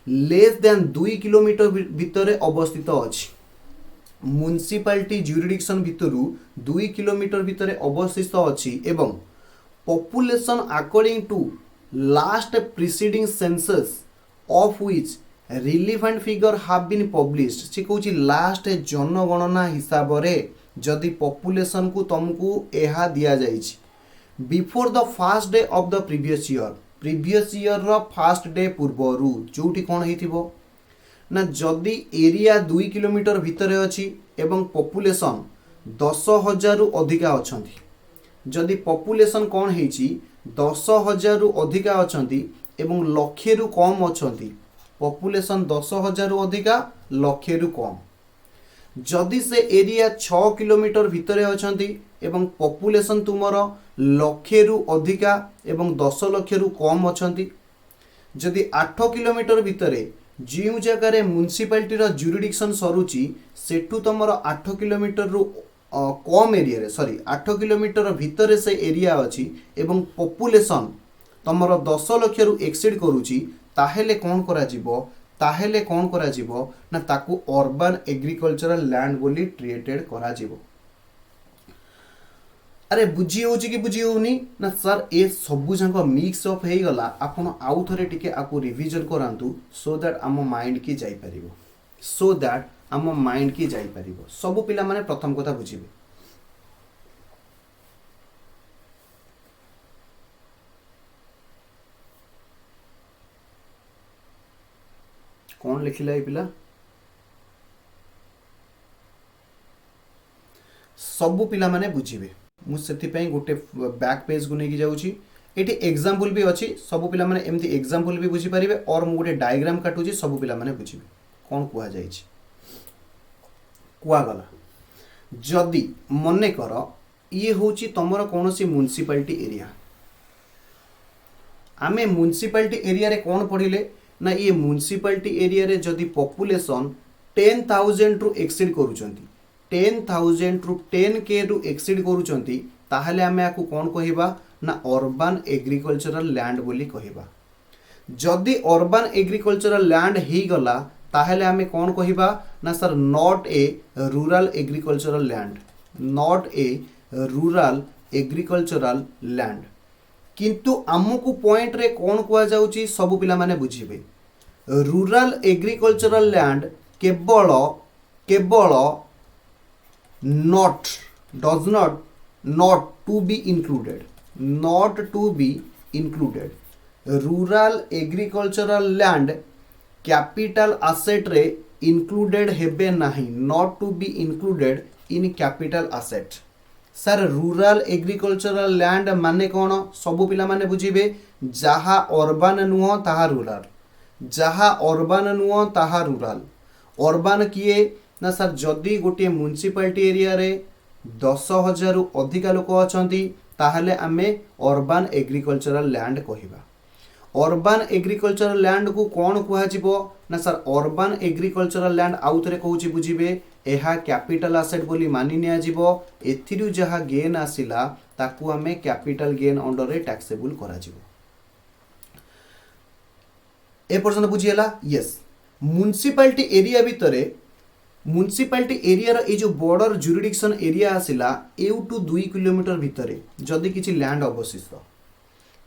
लेस देन 2 किलोमीटर भितर अवस्थित अछि म्युनिसिपालिटी ज्यूरिडिक्शन भितरु 2 किलोमीटर भितर अवस्थित अछि एवं population according to last preceding census of which relevant figure have been published से कहूँ लास्ट जनगणना हिसाब रे जदि पॉपुलेशन को तुमको एहा दिया जाइछि before the first day of the previous year रो फर्स्ट डे पूर्वरु जोटी कोन हेतिबो ना जदि एरिया 2 किलोमीटर भितर अछि एवं पॉपुलेशन 10,000 रु अधिका अछंती जदि पॉपुलेशन कोन हेछि 10,000 रु अधिका अछंती एवं लक्षे रु कम अछंती पॉपुलेशन 10,000 रु अधिका लक्षे रु कम जदि से एरिया 6 किलोमीटर भितर अछंती एवं पॉपुलेशन तुमर लक्षे रु अधिका एवं 10 लक्ष रु कम अछंती जदि 8 किलोमीटर भितर जो जगार म्युनिसिपालिटी ज्यूरिडिक्शन सरुची सेठू तुमर 8 किलोमीटर रु कम एरिया रे 8 किलोमीटर भितर से एरिया अछि एवं पॉपुलेशन तुमर 10 लक्ष रु एक्सीड करूची ताहेले कौन करा जिवो ना ताकू अर्बन एग्रीकल्चरल लैंड बोली ट्रीटेड करा जिवो अरे बुझी होची कि बुझी होनी ना सर ए सबु जंक मिक्स अप हे गला आपण आउ थरे टिके आकु रिवीजन करांतु सो दैट आम माइंड की जाई परिबो सबु पिला माने प्रथम कथा बुझिबे कौन लिखिला ए पिला सबु पिला माने बुझिबे मु सेति पई गोटे बैक पेज को नेकी जाउची एटी एग्जांपल भी अछि सबु पिला माने एमती एग्जांपल भी बुझी परिबे और मु गोटे डायग्राम काटुची सबु पिला माने बुझिबे कोन कुआ जाईची कुआ गला जदी मने कर ये होची तमरो कोनोसी म्युनिसिपालिटी एरिया आमे म्युनिसिपालिटी एरिया रे कोन पढिले ना ये म्युनिसिपालिटी एरिया रे जदी पॉपुलेशन 10,000 रु एक्सीड करूचंती 10,000 रु 10K रु एक्सीड करूचंती ताहले आमे आकु कोन कहिबा ना अर्बन एग्रीकल्चरल लैंड बोली कहिबा जदी अर्बन एग्रीकल्चरल लैंड ही गला ताहले आमे कोन कहिबा ना sir not a rural agricultural land किंतु आमको पॉइंट रे कोन कुआ जाउची सब पिला माने बुझिबे रूरल एग्रीकल्चरल लैंड केवल not to be included rural agricultural land capital asset रे इंक्लूडेड हेबे नाही not to be included in capital asset sir rural agricultural land माने कौन सबु पिला माने बुझिबे जहा अर्बन नुह ताहा रूरल अर्बन किए ना सर जदि गोटे म्युनिसिपालिटी एरिया रे 10,000 रु अधिका लोक अछंती ताहले आमे अर्बन एग्रीकल्चरल लैंड कहिबा अर्बन एग्रीकल्चरल लैंड को कौन कुहाजिबो ना सर अर्बन एग्रीकल्चरल लैंड आउ थरे कहूची बुझिबे एहा कैपिटल एसेट बोली मानि निया जिवो एथिरु जहा गेन आसिला ताकू आमे कैपिटल गेन अंडर रे टैक्सेबल करा जिवो ए पर्सन बुझियला यस म्युनिसिपालिटी एरिया भितरे म्युनिसिपालिटी एरिया रो ए जो बॉर्डर ज्यूरिडिक्शन एरिया आसिला एउटू 2 किलोमीटर भितरे जदी किछि लैंड अवशिष्ट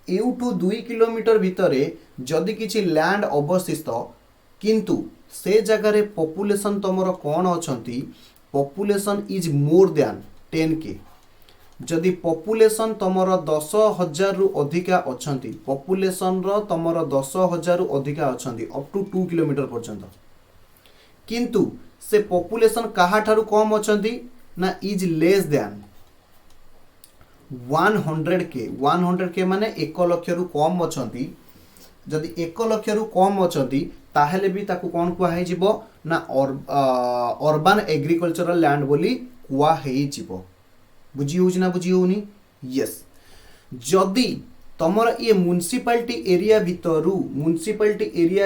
एउटू 2 किलोमीटर भितरे जदी किछि लैंड अवशिष्ट किंतु से जगह रे पॉपुलेशन तमरो कोन अछंती population is more than 10K जदि पॉपुलेशन तमरो 10,000 रु अधिका अछंती पॉपुलेशन रो तमरो 10,000 रु अधिका अछंती अप टू 2 किलोमीटर पर्यंत किंतु से पॉपुलेशन कहा ठारू कम अछंती ना इज लेस देन 100K माने 1 लाख रु कम अछंती जदि 1 लाख रु कम अछंती ताहेले भी ताकू कोन कुआ हे जिवो ना अर्बन एग्रीकल्चरल लैंड बोली कुआ हे जिवो बुझी होउछ ना बुझी होउनी यस जदि तमर ये म्युनिसिपालिटी एरिया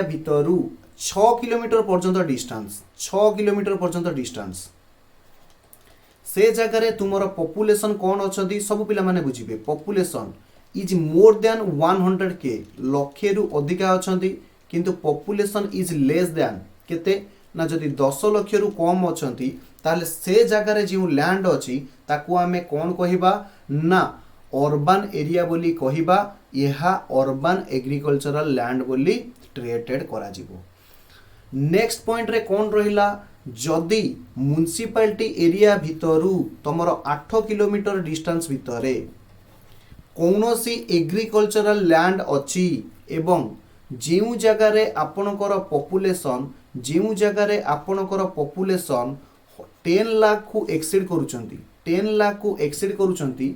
भितरु 6 किलोमीटर पर्यंत डिस्टेंस 6 किलोमीटर पर्यंत डिस्टेंस से जगह तुमर पॉपुलेशन कौन अच्छा सब पिला माने बुझिबे population is more than 100K लक्षे रु अधिका अच्छा किंतु पॉपुलेशन इज लेस देन केते ना जदि 10 लाख रु कम अच्छा ताले से जगह जो लैंड अच्छी ताकू आमे कौन कहिबा ना अर्बन एरिया बोली कहिबा यहा अर्बन एग्रीकल्चरल लैंड बोली ट्रीटेड करा जिवो। नेक्स्ट पॉइंट रे कौन रहिला जदि म्युनिसिपालिटी एरिया भितरु तमर 8 किलोमीटर डिस्टेंस भितरे कौनसी एग्रीकल्चरल लैंड अच्छी एवं जो जगह रे आपणकर पॉपुलेशन 10 लाख को एक्सीड करूचंती 10 लाख को एक्सीड करूचंती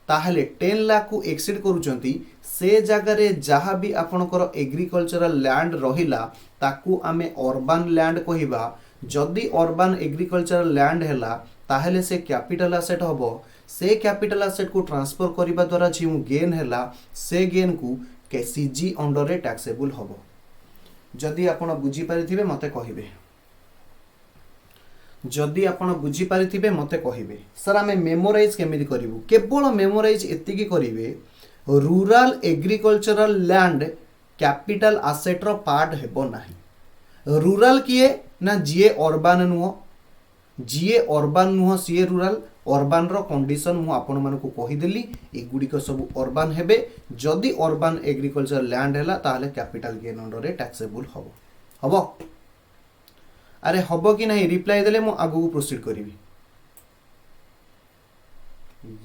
ताहले 10 लाख को एक्सीड करूचंती से जगह रे जहाँ भी आपणकर एग्रीकल्चरल लैंड रहिला ताकू आमे अर्बन लैंड कहिबा। जदि अर्बन एग्रीकल्चरल लैंड हैला ताहले से कैपिटल एसेट हबो से कैपिटल एसेट को ट्रांसफर करिबा द्वारा जो गेन हैला से गेन को सीजी अंडर रे टैक्सेबल हबो। जदि आपण बुझी पारिथिबे मते कहिबे जदि आपण बुझी पारिथिबे मते कहिबे सर आमे मेमोराइज केमिति करिवु केवल मेमोराइज एतिकी करिवे rural agricultural land capital asset रो पार्ट हेबो नाही। रूरल किए ना जीए अर्बन नुह सीए रूरल अर्बन रो कंडीशन मु आपण मानको कहिदेली एगुडिक सब अर्बन हेबे जदि अर्बन एग्रीकल्चर लैंड हैला ताहले कैपिटल गेन अंडर रे टैक्सेबल हबो अरे हबो कि नहीं रिप्लाई देले मु आगु प्रोसीड करिवि।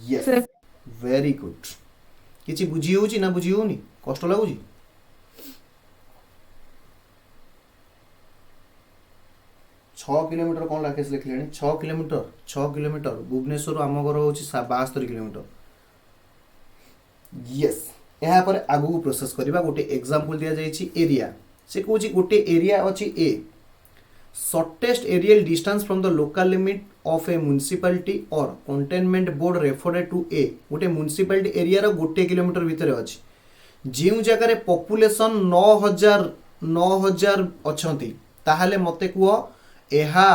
यस वेरी गुड किछि बुझी होउची ना बुझी होउनी कष्ट लागुची 6 किलोमीटर कौन राकेश लिखले 6 किलोमीटर भुवनेश्वर आम घर हूँ 72 किलोमीटर। यस यहाँ पर आगू प्रोसेस करवा गोटे एग्जांपल दिया जाइए एरिया से कौन गोटे एरिया अच्छी a shortest aerial distance from the local limit of a municipality or cantonment board referred to a गोटे म्युनिसिपालिटी एरिया रो गोटे किलोमीटर भितर अच्छी जो जगह पॉपुलेशन 9000 अच्छी ताहले मते कह एहा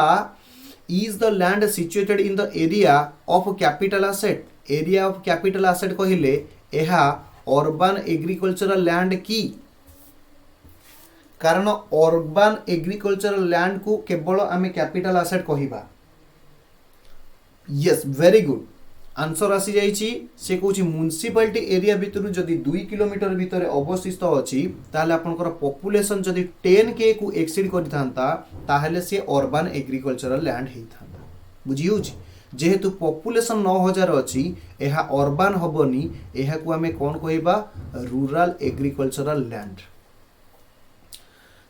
is the land situated in the area of capital asset कहले एहा अर्बन एग्रीकल्चरल लैंड की कारण अर्बन एग्रीकल्चरल लैंड को केवल आमे कैपिटल एसेट कहिबा। यस वेरी गुड आंसर आसी जाइछि से कहूछि म्युनिसिपालिटी एरिया भितर जदि 2 किलोमीटर भितर अवस्थित अछि ताहले आपनकर पॉपुलेशन जदि 10K को एक्सीड करिथांता ताहले से अर्बन एग्रीकल्चरल लैंड हेइथांता बुझी होछि जेहेतु पॉपुलेशन 9000 अछि एहा अर्बन हबनी एहा को आमे कोन कहिबा रूरल एग्रीकल्चरल लैंड।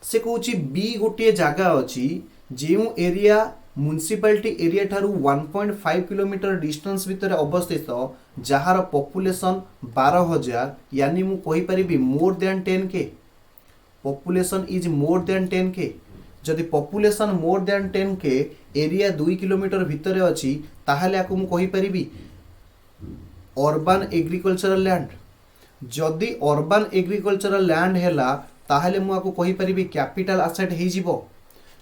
से कहूछि बी गोटे जगह अच्छी जो एरिया म्युनिसिपालिटी एरिया ठारू 1.5 किलोमीटर डिस्टेंस भितर अवस्थित जार पॉपुलेशन 12000 यानी मु कहि परिबी more than 10K population is more than 10K जदि population more than 10K area 2 kilometre भितर अच्छी ताहले आकु मु कहि परिबी अर्बन एग्रीकल्चरल लैंड। जदि अर्बन एग्रीकल्चरल लैंड हैला ताहले मु आकु कहि परिबी कैपिटल एसेट हे जिवो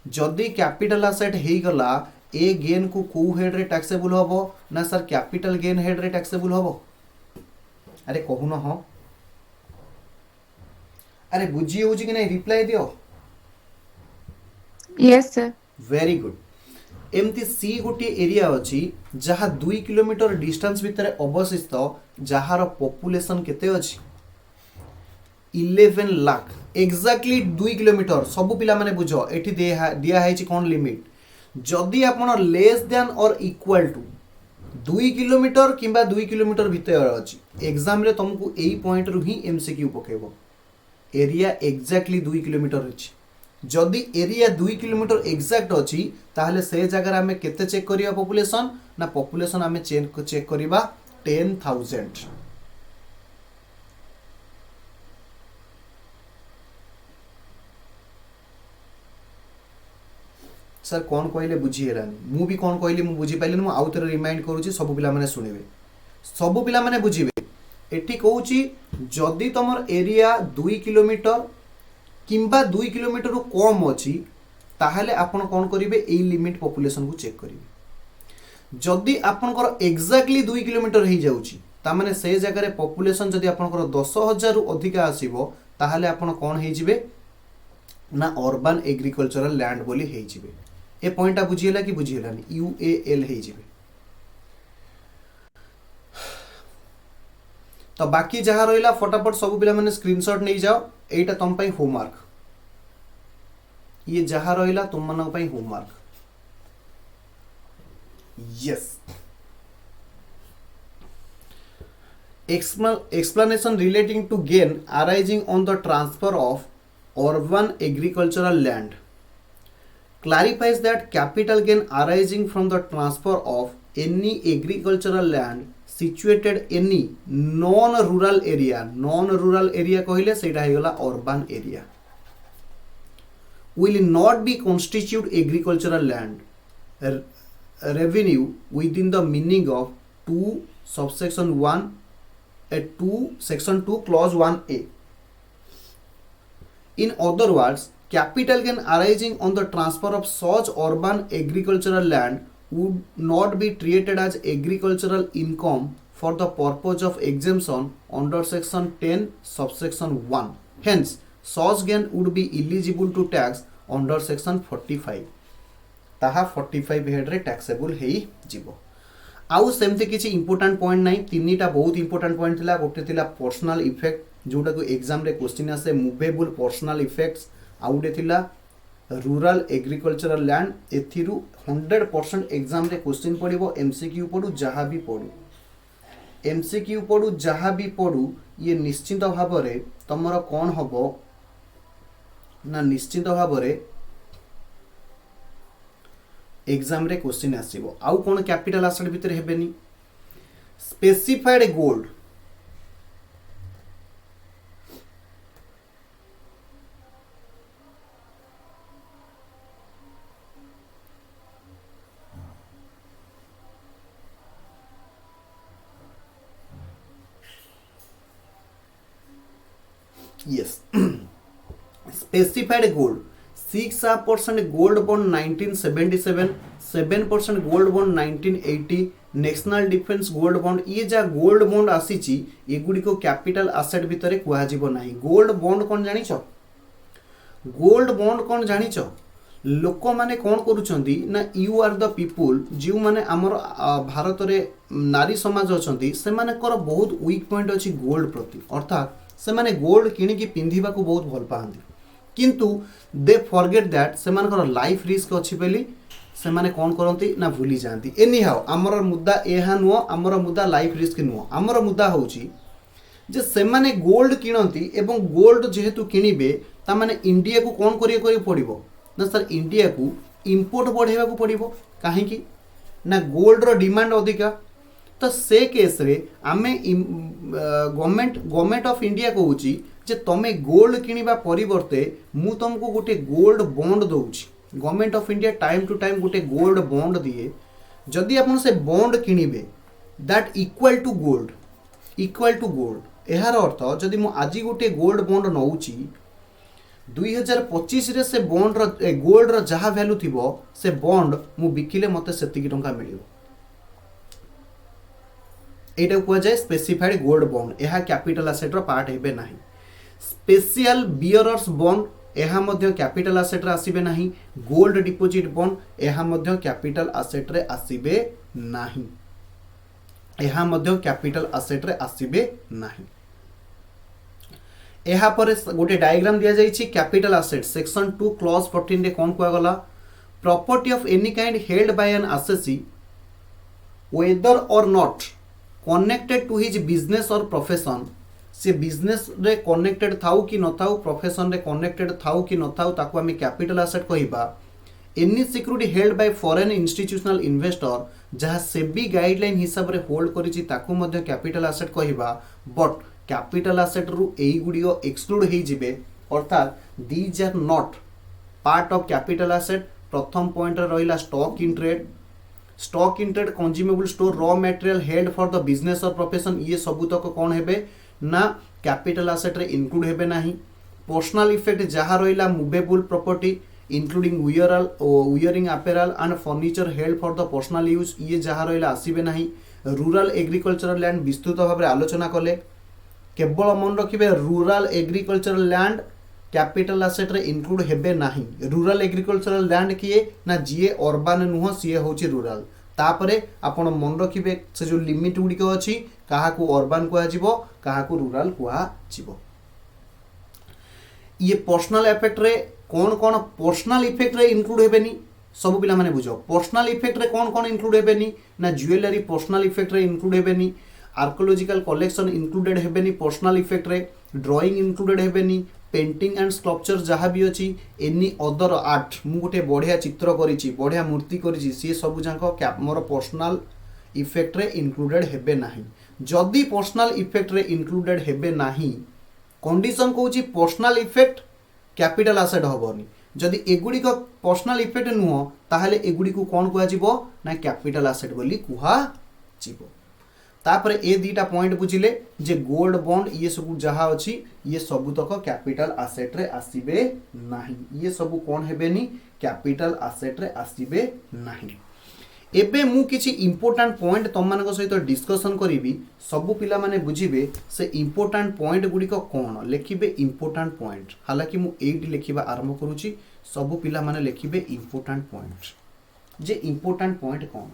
जदि कैपिटल एसेट हे गला ए गेन को हेड रे टैक्सेबल हबो ना सर कैपिटल गेन हेड रे टैक्सेबल हबो अरे कहू न हो अरे बुझी होउची कि नहीं रिप्लाई दियो। यस सर वेरी गुड एमती सी गोटे एरिया अच्छी जहाँ 2 किलोमीटर डिस्टेंस भितर अवस्थित जार पॉपुलेशन केते अछि 11 लाख एक्जाक्टली 2 किलोमीटर सब पिला माने बुझो एठी दिया है कौन लिमिट जदि आपण लेस देन और इक्वल टू 2 किलोमीटर किंबा 2 किलोमीटर भितर अछि एग्जाम रे तुमको एई पॉइंट रु ही एमसीक्यू पकेबो एरिया एक्जाक्टली 2 किलोमीटर अछि जदि एरिया 2 किलोमीटर एक्जाक्ट अछि ताहले से जगह आमे केते चेक करिया पॉपुलेशन ना पॉपुलेशन आमे चेक करिबा 10000। सर कौन कहले बुझी हेलानी मु भी कौन कहली मु बुझी पाइलिन मु आउ थरे रिमाइंड करूची सब पिला माने सुनिबे सब पिला माने बुझिबे एठी कहूची जदि तुमर एरिया 2 किलोमीटर किंबा 2 किलोमीटर रु कम अछि ताहले आपण कोन करिवे एई लिमिट पॉपुलेशन को चेक करिवे जदि आपनकर एक्जाक्टली 2 किलोमीटर हो जाउची ता माने से जगह रे पॉपुलेशन जदि आपनकर 10,000 रु अधिक आसीबो ताहले आपण कोन हे जिवे ना अर्बन एग्रीकल्चरल लैंड बोली हे जिवे ए पॉइंट बुझियला कि बुझियलानी यूएएल हे जिवे तो बाकी जहाँ रहा फटाफट सब पिला माने स्क्रीनशॉट नहीं जाओ एटा तुम पई होमवर्क ये जहाँ रहा तुम मन पई homework yes explanation relating to gain arising on the transfer of urban agricultural land clarifies that capital gain arising from the transfer of any agricultural land situated any non-rural area कहले सेटा हेगला urban area will not be constitute agricultural land revenue within the meaning of 2 subsection 1 section 2 clause 1a. In other words, capital gain arising on the transfer of such urban agricultural land would not be treated as agricultural income for the purpose of exemption under section 10 subsection 1. Hence, such gain would be eligible to tax under section 45. ताहा 45 head रे taxable हेई जीवो आउ सेमते किछि important point नाही तीनटा बहुत important point थिला गोटे थिला पर्सनल इफेक्ट जोटा को एग्जाम रे क्वेश्चन आसे मूवेबल पर्सनल इफेक्ट्स आउटे थिला रूरल एग्रीकल्चरल लैंड एथिरु 100% एग्जाम रे क्वेश्चन पड़िबो एमसीक्यू पडू जहां भी पडू एमसीक्यू पडू जहां भी पडू ये निश्चित भाव रे तमरो कोन हबो ना निश्चित भाव रे एग्जाम रे क्वेश्चन आसीबो आउ कोन कैपिटल एसेट भीतर हेबेनी specified gold yes specified gold 6% gold bond 1977 7% gold bond 1980 national defence gold bond ये जा गोल्ड बॉन्ड आसीची एगुडी को कैपिटल एसेट भितरे कुआ जीवो नाही गोल्ड बॉन्ड कोन जानिछ गोल्ड बॉन्ड कोन जानिछ लोक माने कोन करूछंती ना यू आर द पीपुल जिउ माने हमर भारत रे नारी समाज अछंती से माने कर बहुत वीक पॉइंट अछि गोल्ड प्रति अर्थात से माने गोल्ड किनि की पिंधिबा को बहुत भल पाहंती किंतु दे फॉरगेट दैट से मानकर लाइफ रिस्क अच्छी बेली से माने कौन करती ना भूली जाती एनी हाउ आमर मुद्दा यह नुह आमर मुद्दा लाइफ रिस्क नुह आमर मुद्दा होची जे से माने गोल्ड किणती एवं गोल्ड जेहेतु किणिबे ता माने इंडिया को कौन करिया पड़िबो ना सर इंडिया को इंपोर्ट बढ़ेवा को पड़िबो काहे की ना गोल्ड रो डिमांड अधिका तो से केस रे आमे गवर्नमेंट ऑफ इंडिया कहूची जे तमे गोल्ड किनिबा परिवर्ते मु तुमको गोटे गोल्ड बॉन्ड दउची government of India time to time गोटे गोल्ड बॉन्ड दिए जदि आपण से बॉन्ड किनिबे दैट इक्वल टू गोल्ड एहार अर्थ जदि मु आजि गोटे गोल्ड बॉन्ड नउची 2025 रे से बॉन्ड रो गोल्ड रो जहा वैल्यू थिबो से बॉन्ड मु बिकिले मते सेतिकी टंका मिलियो एटा को जाय स्पेसिफाइड गोल्ड बॉन्ड एहा कैपिटल एसेट रो पार्ट हेबे नाही स्पेशल बियरर्स बॉन्ड एहा मध्य कैपिटल एसेट रे आसीबे नाही गोल्ड डिपॉजिट बॉन्ड एहा मध्य कैपिटल एसेट रे आसीबे नाही एहा मध्य कैपिटल एसेट रे आसीबे नाही एहा पर गोटे डायग्राम दिया जाइछि कैपिटल एसेट सेक्शन 2 क्लॉज 14 रे कोन कुआ गला property of any kind held by an assessee whether or not connected to his business or profession से बिजनेस रे कनेक्टेड थाउ कि न थाउ प्रोफेशन रे कनेक्टेड थाउ कि न थाउ ताको आमे कैपिटल एसेट कहिबा any security held by foreign institutional investor जहा सेबी गाइडलाइन हिसाब रे होल्ड करिछि ताको मध्ये कैपिटल एसेट कहिबा बट कैपिटल एसेट रु एई गुडियो एक्सक्लूड हेई जिबे अर्थात these are not part of capital asset प्रथम पॉइंट रे रहिला stock in trade stock in trade consumable store raw material held for the business or profession ये सब तक कौन हेबे ना कैपिटल एसेट रे इंक्लूड हेबे नाही। पर्सनल इफेक्ट जहाँ रहिला movable property including wearing apparel and furniture held for the personal use ये जहाँ रहिला आसीबे नाही। रूरल एग्रीकल्चरल लैंड विस्तृत भाव में आलोचना कले केवल मन रखिए rural agricultural land capital asset रे इंक्लूड हेबे नाही। रूरल एग्रीकल्चरल लैंड किए ना जीए अर्बान नुह सी होची रूरल तापरे आपण मन रखिए से जो लिमिट गुड़िक अच्छी क्या अर्बान कहुव क्या रूरल कहुव। ये पर्सनल इफेक्ट रे कौन कौन पर्सनल इफेक्ट रे इंक्लूड हेबेनी सब पिला माने बुझो। पर्सनल इफेक्ट रे कौन कौन इंक्लूड हेबेनी ना ज्वेलरी पर्सनल इफेक्ट रे इंक्लूड हेबेनी। आर्कोलॉजिकल कलेक्शन इंक्लूडेड हेबेनी पर्सनल इफेक्ट रे। ड्राइंग इंक्लूडेड हेबेनी। पेंटिंग एंड स्कल्पचर जहाँ भी अच्छी एनी अदर आर्ट मु गोटे बढ़िया चित्र करिछि बढ़िया मूर्ति करिछि सी सब जाक मोर पर्सनल इफेक्ट रे इंक्लूडेड हेबे नाही। जदि पर्सनल इफेक्ट रे इंक्लूडेड हेबे नाही कंडीशन कहूँ पर्सनल इफेक्ट कैपिटल एसेट हेबनी। जदि एगुड़िक पर्सनल इफेक्ट नुह ताहले एगुड़ी को कौन कहुव ना कैपिटल एसेट बोली कहुव। तापर ए दीटा पॉइंट बुझिले जे गोल्ड बॉन्ड ये सब जहाँ अच्छी ये सब तक कैपिटल एसेट रे आसीबे नाही। ये सब कौन हेबेनी कैपिटल एसेट रे आसीबे नाही। एबे मु किछि इंपोर्टेंट पॉइंट तुम मान सहित डिस्कशन करी सबु पिला माने बुझिबे से इंपोर्टेंट पॉइंट गुड़िक कौन लिखिबे इंपोर्टेंट पॉइंट। हालांकि मु एइटी लिखिबा आरंभ करूची सबु पिला माने लिखिबे इंपोर्टेंट पॉइंट जे इंपोर्टेंट पॉइंट कौन।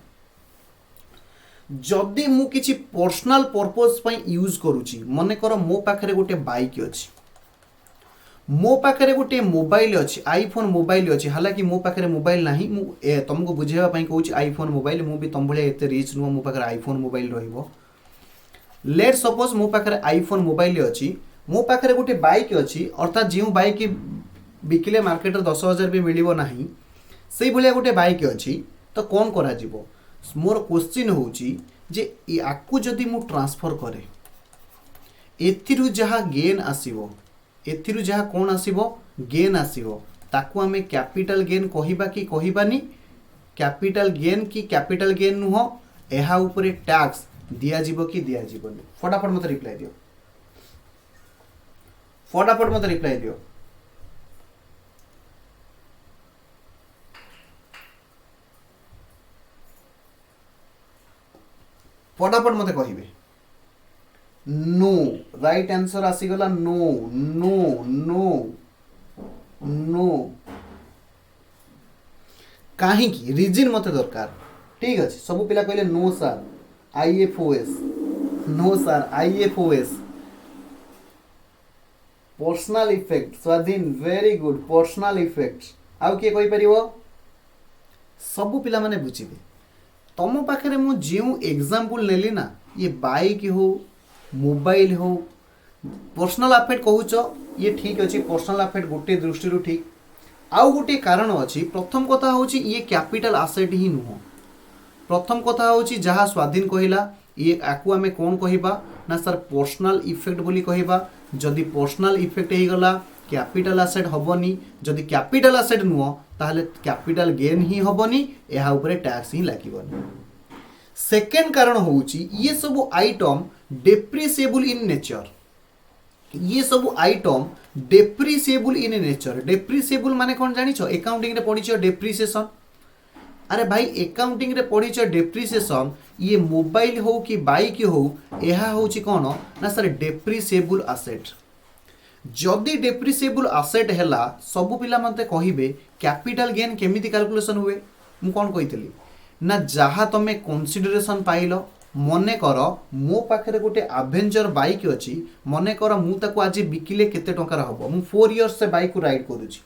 जदि मु किछि पर्सनल पर्पस पई यूज करूची मने कर मो पाखरे गोटे बाइक अछि मो पाखरे गोटे मोबाइल अच्छी आईफोन मोबाइल अच्छी। हालांकि मो पाखरे मोबाइल नहीं मु तुमको बुझेवा पई कहूची आईफोन मोबाइल मु भी तुम भले एते रिच नुह मो पाखरे आईफोन मोबाइल रहिबो। लेट सपोज मो पाखरे आईफोन मोबाइल अच्छी मो पाखरे गोटे बाइक अच्छी अर्थात जो बाइक बिकिले मार्केट 10,000 भी मिलिबो नाही से भलिया गोटे बाइक अच्छी तो कौन करा जिवो। मोर क्वेश्चन होची जे याकू जदि मु ट्रांसफर करे एथिरु जहा गेन आसीबो एथिरु जहा कौन आसीबो गेन आसीबो ताकू आमे कैपिटल गेन कहिबा कि कहिबानी। कैपिटल गेन की कैपिटल गेन नुह एहा ऊपर टैक्स दिया जिवो कि दिया जिवोनी। फटाफट मते रिप्लाई दियो फटाफट मते रिप्लाई दियो। फटाफट मते कहिबे नो राइट आंसर आसीगला नो नो नो नो कहीं रिजन मते दरकार। ठीक अच्छे सब पिला कहले no sir IFOS no sir IFOS personal effect स्वाधीन वेरी गुड पर्सनल इफेक्ट आउ किए कहि परिबो सब पिला माने बुझिबे। तुम पाखे मु जो एग्जाम्पल नेली ना ये बाइक हो मोबाइल हो पर्सनल अफेक्ट कहूच ये ठीक अच्छे पर्सनल अफेक्ट गोटे दृष्टि ठीक। आउ गोटे कारण अच्छी प्रथम कथा हूँ ये कैपिटल एसेट ही नुह। प्रथम कथा हूँ जहाँ स्वाधीन कहला ये आकु आमे कौन कहबा ना सर पर्सनल इफेक्ट बोली कहबा। जदि पर्सनल इफेक्ट हो गला कैपिटल एसेट हबनी जदि कैपिटल एसेट नुह ताहले कैपिटल गेन ही हबनी एहा ऊपर टैक्स ही लागिबनी। सेकेंड कारण होउची ये सब आइटम डेप्रिसिएबल इन नेचर। ये सब item depreciable in nature. Depreciable माने कौन जानिछ अकाउंटिंग रे पढिछ डेप्रिसिएशन। अरे भाई अकाउंटिंग रे पढिछ डेप्रिसिएशन ये मोबाइल हो कि बाइक हो एहा होउची कोन ना सर डेप्रिसिएबल एसेट। जदि डेप्रिसिएबल एसेट हैला सब पिला मते कहिबे कैपिटल गेन केमिति कैलकुलेशन हुए मु कोन कहितली ना जहाँ तमे कंसीडरेशन पाइलो। मने कर मो पाखरे गोटे एडवेंचर बाइक अच्छी मने कर मु ताको आज बिकिले केते टंकार हबो मु 4 इयर्स से बाइक को राइड करूची।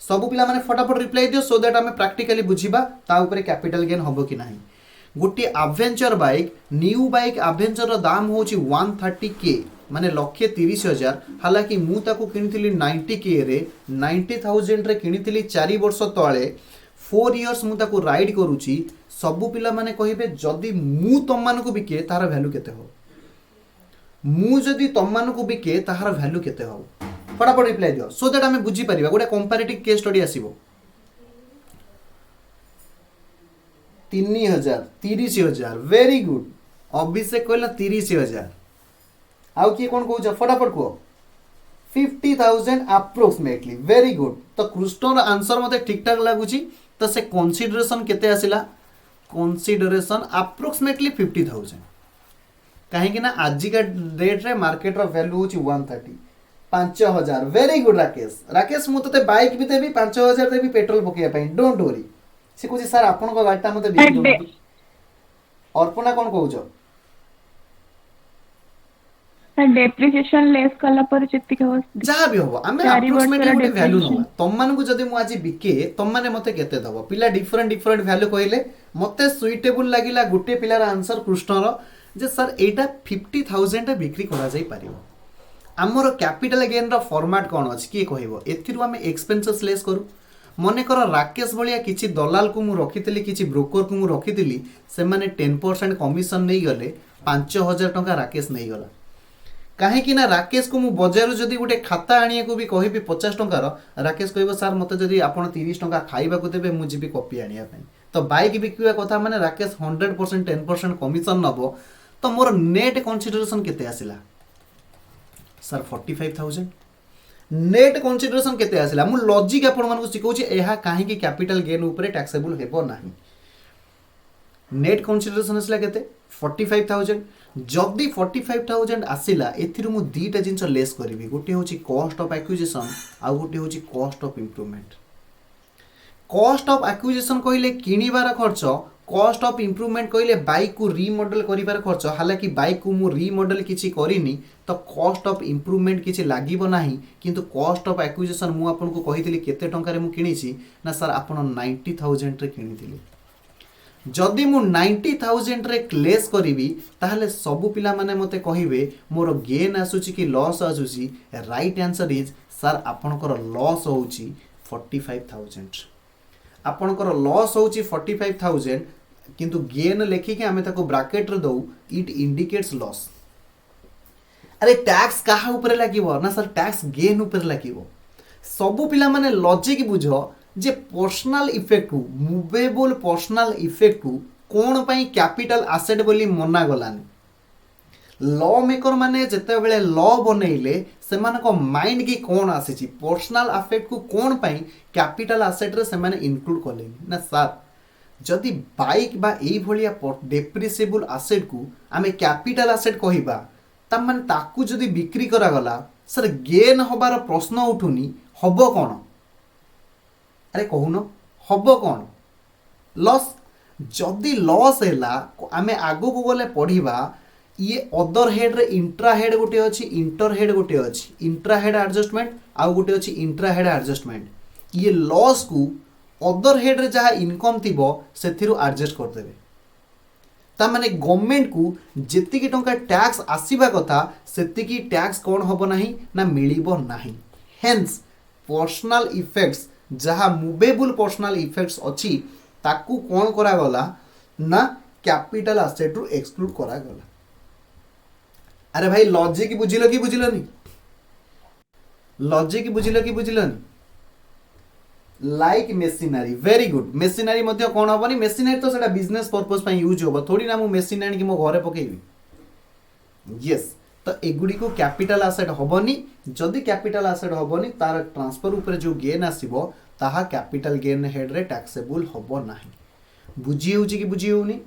सब पिला माने फटाफट रिप्लाई दियो सो दैट आमे प्रैक्टिकली बुझिबा ता ऊपर कैपिटल गेन हबो कि नाही। गोटे adventure bike new bike adventure रो दाम होची 130K माने 1,30,000। हालांकि मु ताको किनिथिली 90K रे 90,000 रे किनिथिली 4 वर्ष तळे 4 इयर्स मु ताको राइड करूची। सबु पिला माने कहिबे जदि मु तम मानको बिके तार वैल्यू केते हो मु जदि तम मानको बिके तार वैल्यू केते हो। फटाफट रिप्लाई दियो सो दैट आमे बुझी परिबा गोटे कंपैरेटिव केस स्टडी आसीबो। 3000 30,000 वेरी गुड अभिषेक कहला 30,000 आउ किए कौन कह फटाफट कह 50,000 अप्रोक्सीमेटली वेरी गुड तो कृष्णर आंसर मते ठीक ठाक लगुच तो से कंसीडरेशन केते आसिला कंसीडरेशन अप्रोक्सीमेटली 50,000 कहीं ना आजिका डेट रे मार्केट रो वैल्यू होची 130 5,000 वेरी गुड राकेश राकेश मु तते बाइक भी देबी 5,000 देबी पेट्रोल पकेया पई डोंट वरी से कहूँ सर आपण गाड़ीटा मत बिक अर्पणा कौन कौच डेप्रिसिएशन लेस कला पर जति के जहाँ भी हम आम अप्रोक्सीमेटली गोटे वैल्यू नवा तुम मानक जदि मु आज बिके तुम माने मते केते दबो पिला डिफरेंट डिफरेंट वैल्यू कहले मते सुइटेबल लागिला गोटे पिलार आंसर कृष्णर जे सर एटा 50,000 बिक्री करा जाई परिबो आमर कैपिटल गेन रो फॉर्मेट कोन अछि किए कहबो एथिरु हम एक्सपेंसेस लेस करू मन कर राकेश भाया किसी दलाल को मुझे रखी किसी ब्रोकर को मुझे रखी से मैंने 10% कमिशन नहीं गले 5,000 टंका राकेश नहीं गला कहीं ना राकेश को मुझे बजार जदि गोटे खाता आने को भी कहि 50 टंकार राकेश कह सर मत जब आप 30 टंका खाइबा देवे मुझे जी कॉपी आने तो बाइक बिकवा कथा माने राकेश 100% 10% कमिशन नब तो मोर नेट कंसीडरेशन केते आसिला सर 45,000 नेट कंसीडरेशन केते आसिला मु लॉजिक आपण मानको सिखौछि एहा काहे कि कैपिटल गेन ऊपर टैक्सेबल हेबो नाही नेट कंसीडरेशन आसिला केते 45,000 जदी 45,000 आसिला एथिरु मु दीटा जिंस लेस करबी गोटे होछि कॉस्ट ऑफ एक्विजिशन आ गोटे होछि cost of improvement cost of acquisition कहिले किनिबार खर्च कॉस्ट ऑफ इंप्रूवमेंट कहले बाइक को रिमॉडल करिबार खर्च हालांकि बाइक को मु रिमॉडल किछि करिनी तो कॉस्ट ऑफ इंप्रूवमेंट किछि लागिबो नाही किंतु कॉस्ट ऑफ एक्विजिशन मु आपन को कहितली केते टंका रे मु किनिछि ना सर आपन 90,000 रे किनिथिले जदि मु 90,000 रे क्लेस करिवि ताहले सब पिला माने मते कहिबे मोर गेन आसुची कि लॉस आसुची राइट आंसर इज सर आपनकर लॉस होउची 45,000 आपनकर लॉस होउची 45,000 किंतु गेन लेखिके आमे ताको ब्रैकेट रे दउ इट इंडिकेट्स लॉस अरे टैक्स कहा ऊपर लागिवो ना सर टैक्स गेन ऊपर लागिवो सब पिला माने लॉजिक बुझो जे पर्सनल इफेक्ट को मूवेबल पर्सनल इफेक्ट को कोन पई कैपिटल एसेट बोली मना गलानी लॉ मेकर माने जेते बेले लॉ बनेइले सेमानको माइंड की कोन आसीची पर्सनल इफेक्ट को कोन पई कैपिटल एसेट रे सेमाने इंक्लूड करलेनी ना सर जदि बाइक बा एई भलिया डेप्रिसिएबल एसेट को आमे कैपिटल एसेट कहिबा ता माने ताकू जदि बिक्री करा गला सर गेन होबार प्रश्न उठुनी हबो कोन अरे कहून हबो कोन लॉस जदि लॉस हैला आमे आगो को गले पढ़िबा ये अदर हेड रे इंट्रा हेड गोटे अछि इंटर हेड गोटे अछि इंट्रा हेड एडजस्टमेंट आ गोटे अछि इंट्रा हेड एडजस्टमेंट ये लॉस को अदर हेड रे जहा इनकम थिबो सेथिरु एडजस्ट कर देबे ता माने गवर्नमेंट को जेति की टंका टैक्स आसीबा कथा सेति की टैक्स कोन होबो नाही ना मिलिबो नाही हेंस पर्सनल इफेक्ट्स जहा मूवेबल पर्सनल इफेक्ट्स अछि ताकू कोन करा गला ना कैपिटल एसेट रु एक्सक्लूड करा गला अरे भाई लॉजिक बुझिलो कि बुझिलोनी लॉजिक बुझिलो कि बुझिलोनी like machinery very good machinery मध्य कोन हबनी मेसिनरी तो सेटा बिजनेस पर्पस पई यूज होबो थोड़ी ना मु मेसिनरी कि मो घरे पकेबी यस तो एगुडी को कैपिटल एसेट हबनी जदि कैपिटल एसेट हबनी तार ट्रांसफर ऊपर जो गेन आसीबो ताहा कैपिटल गेन हेड रे टैक्सेबल हबो नाही बुझी होउची कि बुझी होउनी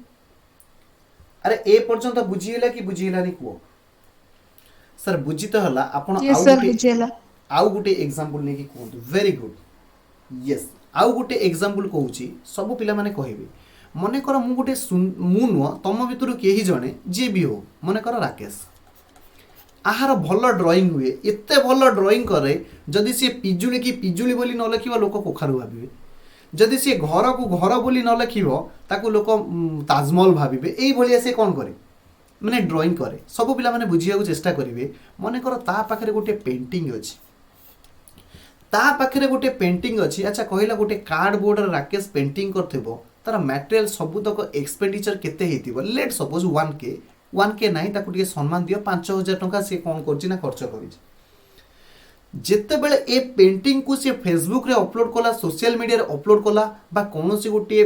अरे ए पर्यंत बुझी होला कि बुझी हलानी को सर बुझी तो हला आपण आउ गुटे एग्जांपल ने कि कोंतु वेरी गुड यस आउ गुटे एग्जांपल कहूची सब पिला माने कहिबे मने कर मु गुटे मु नो तम भितरु केही जणे जे भी हो मने कर राकेश आहार भल ड्राइंग हुए एते भल ड्राइंग करे जदि सी पिजुली की पिजुली बोली न लिखिबा लोक कोखारु भाबिबे जदि सी घर को घर बोली न लिखिबो ताकू लोक ताजमहल भाबिबे एई भलिया से कोन करे माने ड्राइंग करे सब पिला माने बुझिया चेष्टा करिवे मने कर ता पाखरे गोटे पेंटिंग अछि ता पाखरे गोटे पेंटिंग अछि अच्छा कहिला गोटे कार्डबोर्ड रे राकेश पेंटिंग करथिबो तार मटेरियल सब तक एक्सपेंडिचर केते हेतिबो लेट सपोज 1K नहीं ताकू टिके सम्मान दियो 5,000 टंका से कौन करछि ना खर्च करिछि ଯେତେବେଳେ ଏ ପେଣ୍ଟିଂ को सी फेसबुक रे अपलोड कला सोशल मीडिया रे अपलोड कला बा कौनसी गोटे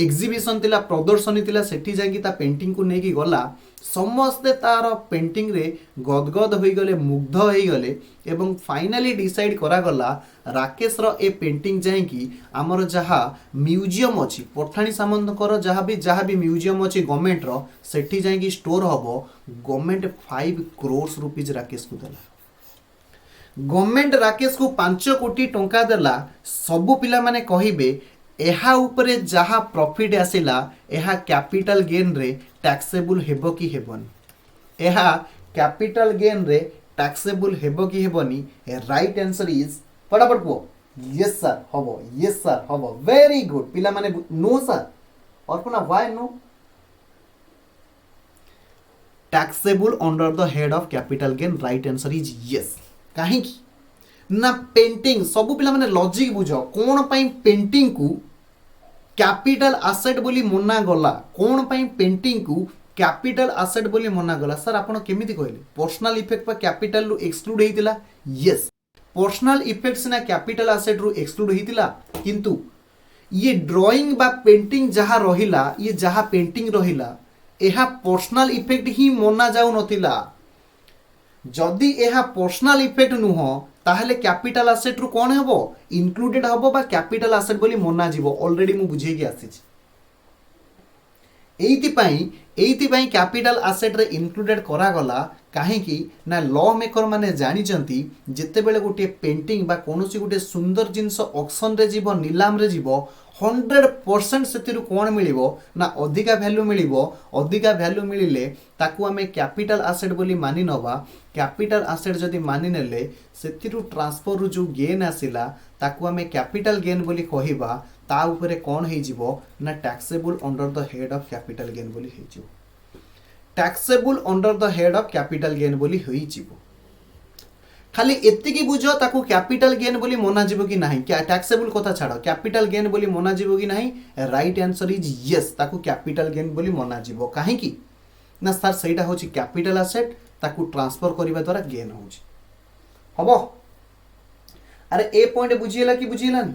एग्जिबिशन थिला प्रदर्शनी थिला सेठी जाकी ता पेंटिंग को नेकी गला समस्ते तार पेंटिंग रे गदगद होई गले मुग्ध होई गले एवं फाइनली डिसाइड करा गला राकेश रो ए पेंटिंग जाकी हमर जहा म्यूजियम अछि पठाणी सामंतकर जहा भी म्यूजियम अछि गवर्नमेंट रो सेठी जाकी स्टोर हबो गवर्नमेंट 5 करोड़ रुपीस राकेश को देला गवर्नमेंट राकेश को 5 कोटी टंका देला सबु पिला माने कहिबे एहा उपरे जहा प्रॉफिट आसिला एहा कैपिटल गेन रे टैक्सेबल हेबो कि हेबनी एहा कैपिटल गेन रे टैक्सेबल हेबो कि हेबनी राइट आंसर इज फटाफट को यस सर हबो यस सर हबो वेरी गुड पिला माने नो सर और पुना why no taxable under the head of capital gain right answer is yes कहीं ना पेंटिंग सबु पिला माने लॉजिक बुझो कोन पई पेंटिंग को कैपिटल एसेट बोली मना गला कोन पई पेंटिंग को कैपिटल एसेट बोली मना गला सर आपण केमिति कहले पर्सनल इफेक्ट पर कैपिटल रु एक्सक्लूड हेतिला यस पर्सनल इफेक्ट सिना कैपिटल एसेट रु एक्सक्लूड हेतिला किंतु ये ड्राइंग बा पेंटिंग जहा रहिला ये जहा पेंटिंग रहिला एहा पर्सनल इफेक्ट ही मना जाउ नथिला जदि एहा पर्सनल इफेक्ट नुह ताहले कैपिटल एसेट रु कोन हेबो इंक्लूडेड हबो बा कैपिटल एसेट बोली मना जीवो ऑलरेडी मु बुझे के आसी एइति पई कैपिटल एसेट रे इंक्लूडेड करा गला काहे कि ना लॉ मेकर माने जानि चंती जेते बेले गोटे पेंटिंग बा कोनोसी गोटे सुंदर जिंस ऑक्शन रे जीवो नीलाम रे जीवो 100% सेतिरु कोन मिलिबो ना अधिका वैल्यू मिलिबो अधिका वैल्यू मिलिले ताकू हमें कैपिटल एसेट बोली मानि नबा कैपिटल एसेट जदि मानि नेले सेतिरु ट्रांसफर रु जो गेन आसिला ताकू हमें कैपिटल गेन बोली कहिबा ता ऊपर कोन हे जीवो ना taxable under the head of capital gain बोली हे जीवो taxable under the head of capital gain बोली होई जीवो खाली एतिकी बुझो ताकू कैपिटल गेन बोली मना जीवो कि नाही क्या टैक्सेबल कथा छाड़ो कैपिटल गेन बोली मना जीवो कि नाही राइट आंसर इज यस ताकू कैपिटल गेन बोली मना जीवो काहे कि ना सर सेटा होची कैपिटल एसेट ताकू ट्रांसफर करबा द्वारा गेन होची हबो अरे ए पॉइंट बुझिएला कि बुझिएलानी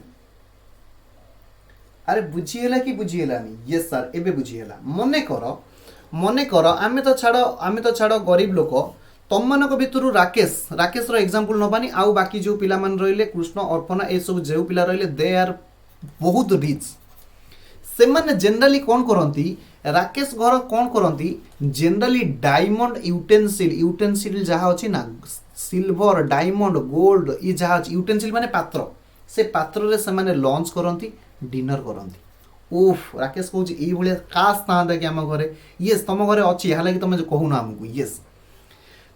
अरे बुझिएला कि बुझिएलानी यस सर एबे बुझिएला मने करो आमे तो छाड़ो गरीब लोक तुम मान भितर राकेश रो एग्जांपल नबानी आउ बाकी जो पिला मान रहिले कृष्ण अर्पणा ए सब जो पिला रहिले दे आर बहुत रिच से माने जनरली कौन करती राकेश घर कौन करती जनरली डायमंड यूटेंसिल जहाँ अच्छी ना सिल्वर डायमंड गोल्ड ये जहाँ अच्छी यूटेंसिल माने पात्र से पात्र रे से माने लॉन्च करती डिनर करती ओफ राकेश कहूँ ये खास था कि आम घरे येस तुम घरे अच्छी हालांकि तुम कहूना आमको येस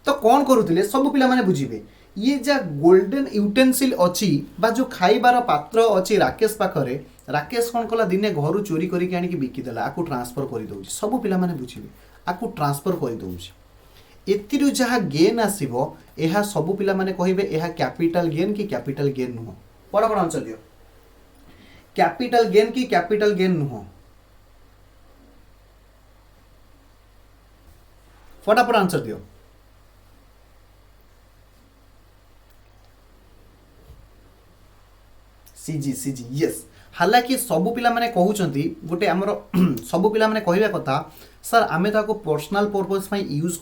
तो कौन करुले सब पिला माने बुझिबे ये जा गोल्डन यूटेंसिल अच्छी बा जो खाइबार पात्र अच्छी राकेश पाखरे राकेश कौन कला दिने घर चोरी करके आनिकी बिकिदेला आकु ट्रांसफर कर दउछि सब पिला माने बुझिबे आकु ट्रांसफर कर दउछि एतिरु जहा गेन आसीबो एहा सब पिला माने कहिबे एहा कैपिटल गेन कि कैपिटल गेन नुह बड़ा बड़ा आंसर दियो कैपिटल गेन कि कैपिटल गेन नुह फटाफट आंसर दियो सीजी यस हालांकि सबु पिला माने कहउचंती गोटे हमर सबु पिला माने कहिबा कथा सर आमे ताको पर्सनल पर्पस पई यूज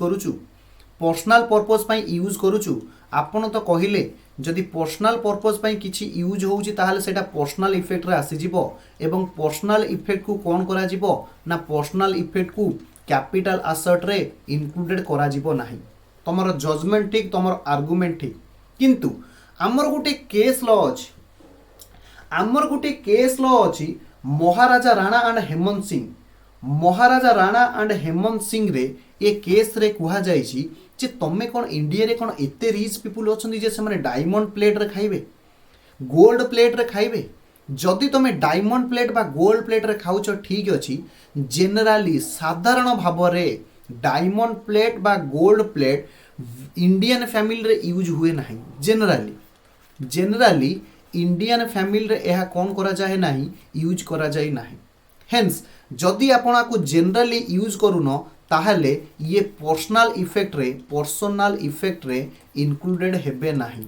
करूचु आपण तो कहिले जदि पर्सनल पर्पस पई किछि यूज होउची ताहाले सेटा पर्सनल इफेक्ट रे आसी जिवो एवं पर्सनल इफेक्ट को कोन करा जिवो ना पर्सनल इफेक्ट को कैपिटल एसेट रे इंक्लूडेड करा जिवो नाही तमर जजमेंट ठीक तमर आर्गुमेंट ठीक किंतु हमर गोटे केस लॉ अछि आमर गोटे केस लॉ अच्छी महाराजा राणा एंड हेमंत सिंह रे ये केस रे कुहा जाइछि जे तमे कोन इंडिया रे कोन एते रिच पीपल अछंती जे से माने डायमंड प्लेट रे खाइबे गोल्ड प्लेट रे खाइबे जदि तमे डायमंड प्लेट बा गोल्ड प्लेट रे खाउछ ठीक अछि जनरली साधारण भाव रे डायमंड प्लेट बा गोल्ड प्लेट इंडियन फैमिली रे यूज हुए नाही जनरली इंडियन फैमिली रे यह कौन करा जाए नहीं यूज करा जाए नहीं हेन्स जदि आपण को जनरली यूज करूनो ताहले ये पर्सनल इफेक्ट रे इंक्लूडेड हेबे नहीं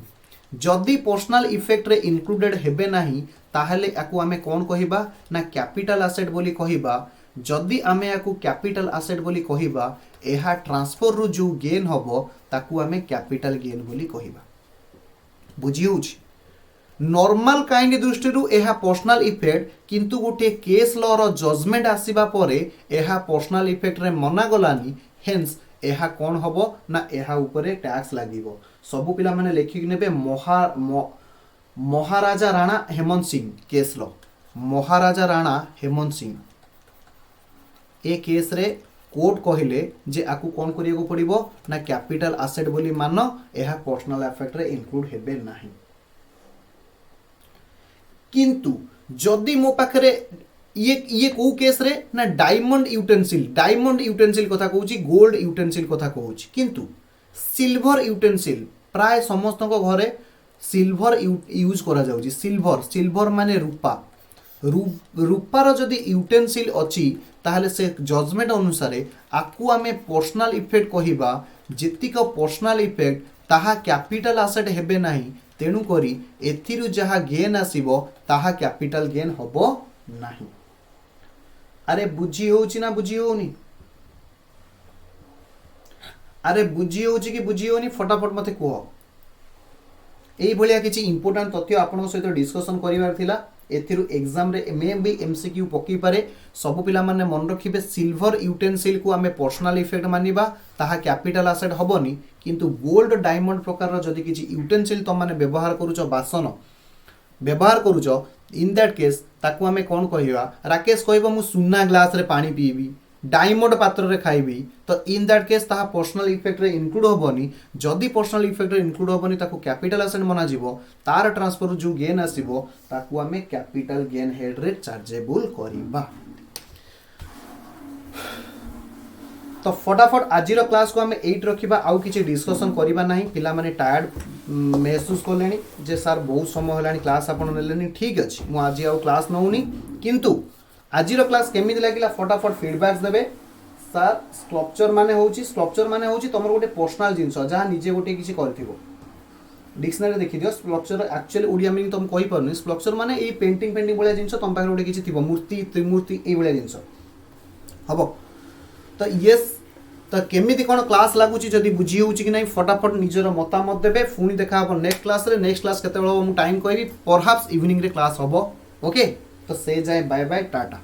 जदि पर्सनाल इफेक्ट रे इनक्लूडेड हेबे नाही ताहले याकू आमे कोन कहिबा ना कैपिटल एसेट बोली कहिबा। जदि आमे याकू कैपिटल एसेट बोली कहिबा एहा ट्रांसफर रु जो गेन हबो ताकू आमे कैपिटल गेन बोली कहिबा। बुझी होउछि नॉर्मल काइंड दृष्टि रु एहा पर्सनाल इफेक्ट किंतु गोटे केस लॉ रो जजमेंट आसीबा परे एहा पर्सनाल इफेक्ट रे मना गलानी हेंस एहा कोन हबो ना एहा ऊपरे टैक्स लागिबो। सबु पिला माने लेखि नेबे महाराजा राणा हेमंत सिंह केस लॉ महाराजा राणा हेमंत सिंह ए केस रे कोर्ट कहिले जे आकू कोन करिया को पड़िबो ना कैपिटल एसेट बोली मान एहा पर्सनल इफेक्ट रे इंक्लूड हेबे नाही। किंतु जदि मो पाखरे ये को केस रे ना डायमंड यूटेंसिल कथा कहूची गोल्ड यूटेंसिल कथा कहूची किंतु सिल्वर यूटेंसिल प्राय समस्त घरे सिल्वर यूज करा जाउची। सिल्वर माने रूपा रूपार जदि यूटेंसिल अच्छी ताहले से जजमेंट अनुसार आकू आमे पर्सनल इफेक्ट कहिबा जेतिक पर्सनल इफेक्ट ताहा कैपिटल एसेट हेबे नाही तेणु करी एथिरु जहा गेन आसीबो ताहा कैपिटल गेन हबो नाही। अरे बुझी होउची ना बुझी होउनी अरे बुझी होउची कि बुझी होउनी फटाफट मते कहो। एई भलिया किछि इंपोर्टेंट तथ्य आपन सहित डिस्कशन करिवार थिला एथिरु एग्जाम रे मे बी एमसीक्यू पकी पारे। सब पिला माने मन रखिबे सिल्वर यूटेंसिल को आमे पर्सनल इफेक्ट मानिबा ताहा कैपिटल एसेट हबोनी किंतु गोल्ड डायमंड प्रकार जदि किछि यूटेंसिल तो माने व्यवहार करूचो बासन व्यवहार करूचो इन दैट केस ताकू आमे कोन कहिबा। राकेश कहबो मु सुन्ना ग्लास रे पानी पीबी डायमंड पात्र रे खाइबी तो इन दैट केस ताहा पर्सनल इफेक्ट रे इंक्लूड होबोनी। जदि पर्सनल इफेक्ट रे इंक्लूड होबोनी ताकू कैपिटल एसेट मना जिवो तार ट्रांसफर जो गेन आसीबो ताकू आमे कैपिटल गेन हेड रे चार्जेबल करिबा। तो फटाफट आजिर क्लास को आमे 8 रखिबा आउ किछि डिस्कशन करिबा नाही। पिला माने टायर्ड महसूस करलेनी जे सर बहुत समय हलानी क्लास आपन नेलेनी ठीक अछि मु आजि आउ क्लास नउनी किंतु आजिर क्लास केमिति लागिला फटाफट फीडबैक्स देबे। सर स्कल्पचर माने होउची तमर गोटे पर्सनल जिंस जहा निजे गोटे किछि करथिबो डिक्शनरी देखि दियो। स्कल्पचर एक्चुअली ओडिया मीनिंग तुम कहि परनी स्कल्पचर माने ए पेंटिंग बळिया जिंस तम पाखरे गोटे किछि थिबो मूर्ति त्रिमूर्ति ए बळिया जिंस हबो। तो यस तो केमिति कोन क्लास लागुची जदि बुझी होउची कि नहीं फटाफट निजर मतामत देबे। पुणी देखा हबो नेक्स्ट क्लास रे। नेक्स्ट क्लास केते बेला मु टाइम कहबी परहैप्स इवनिंग रे क्लास हबो ओके। तो से जाए बाय बाय टाटा।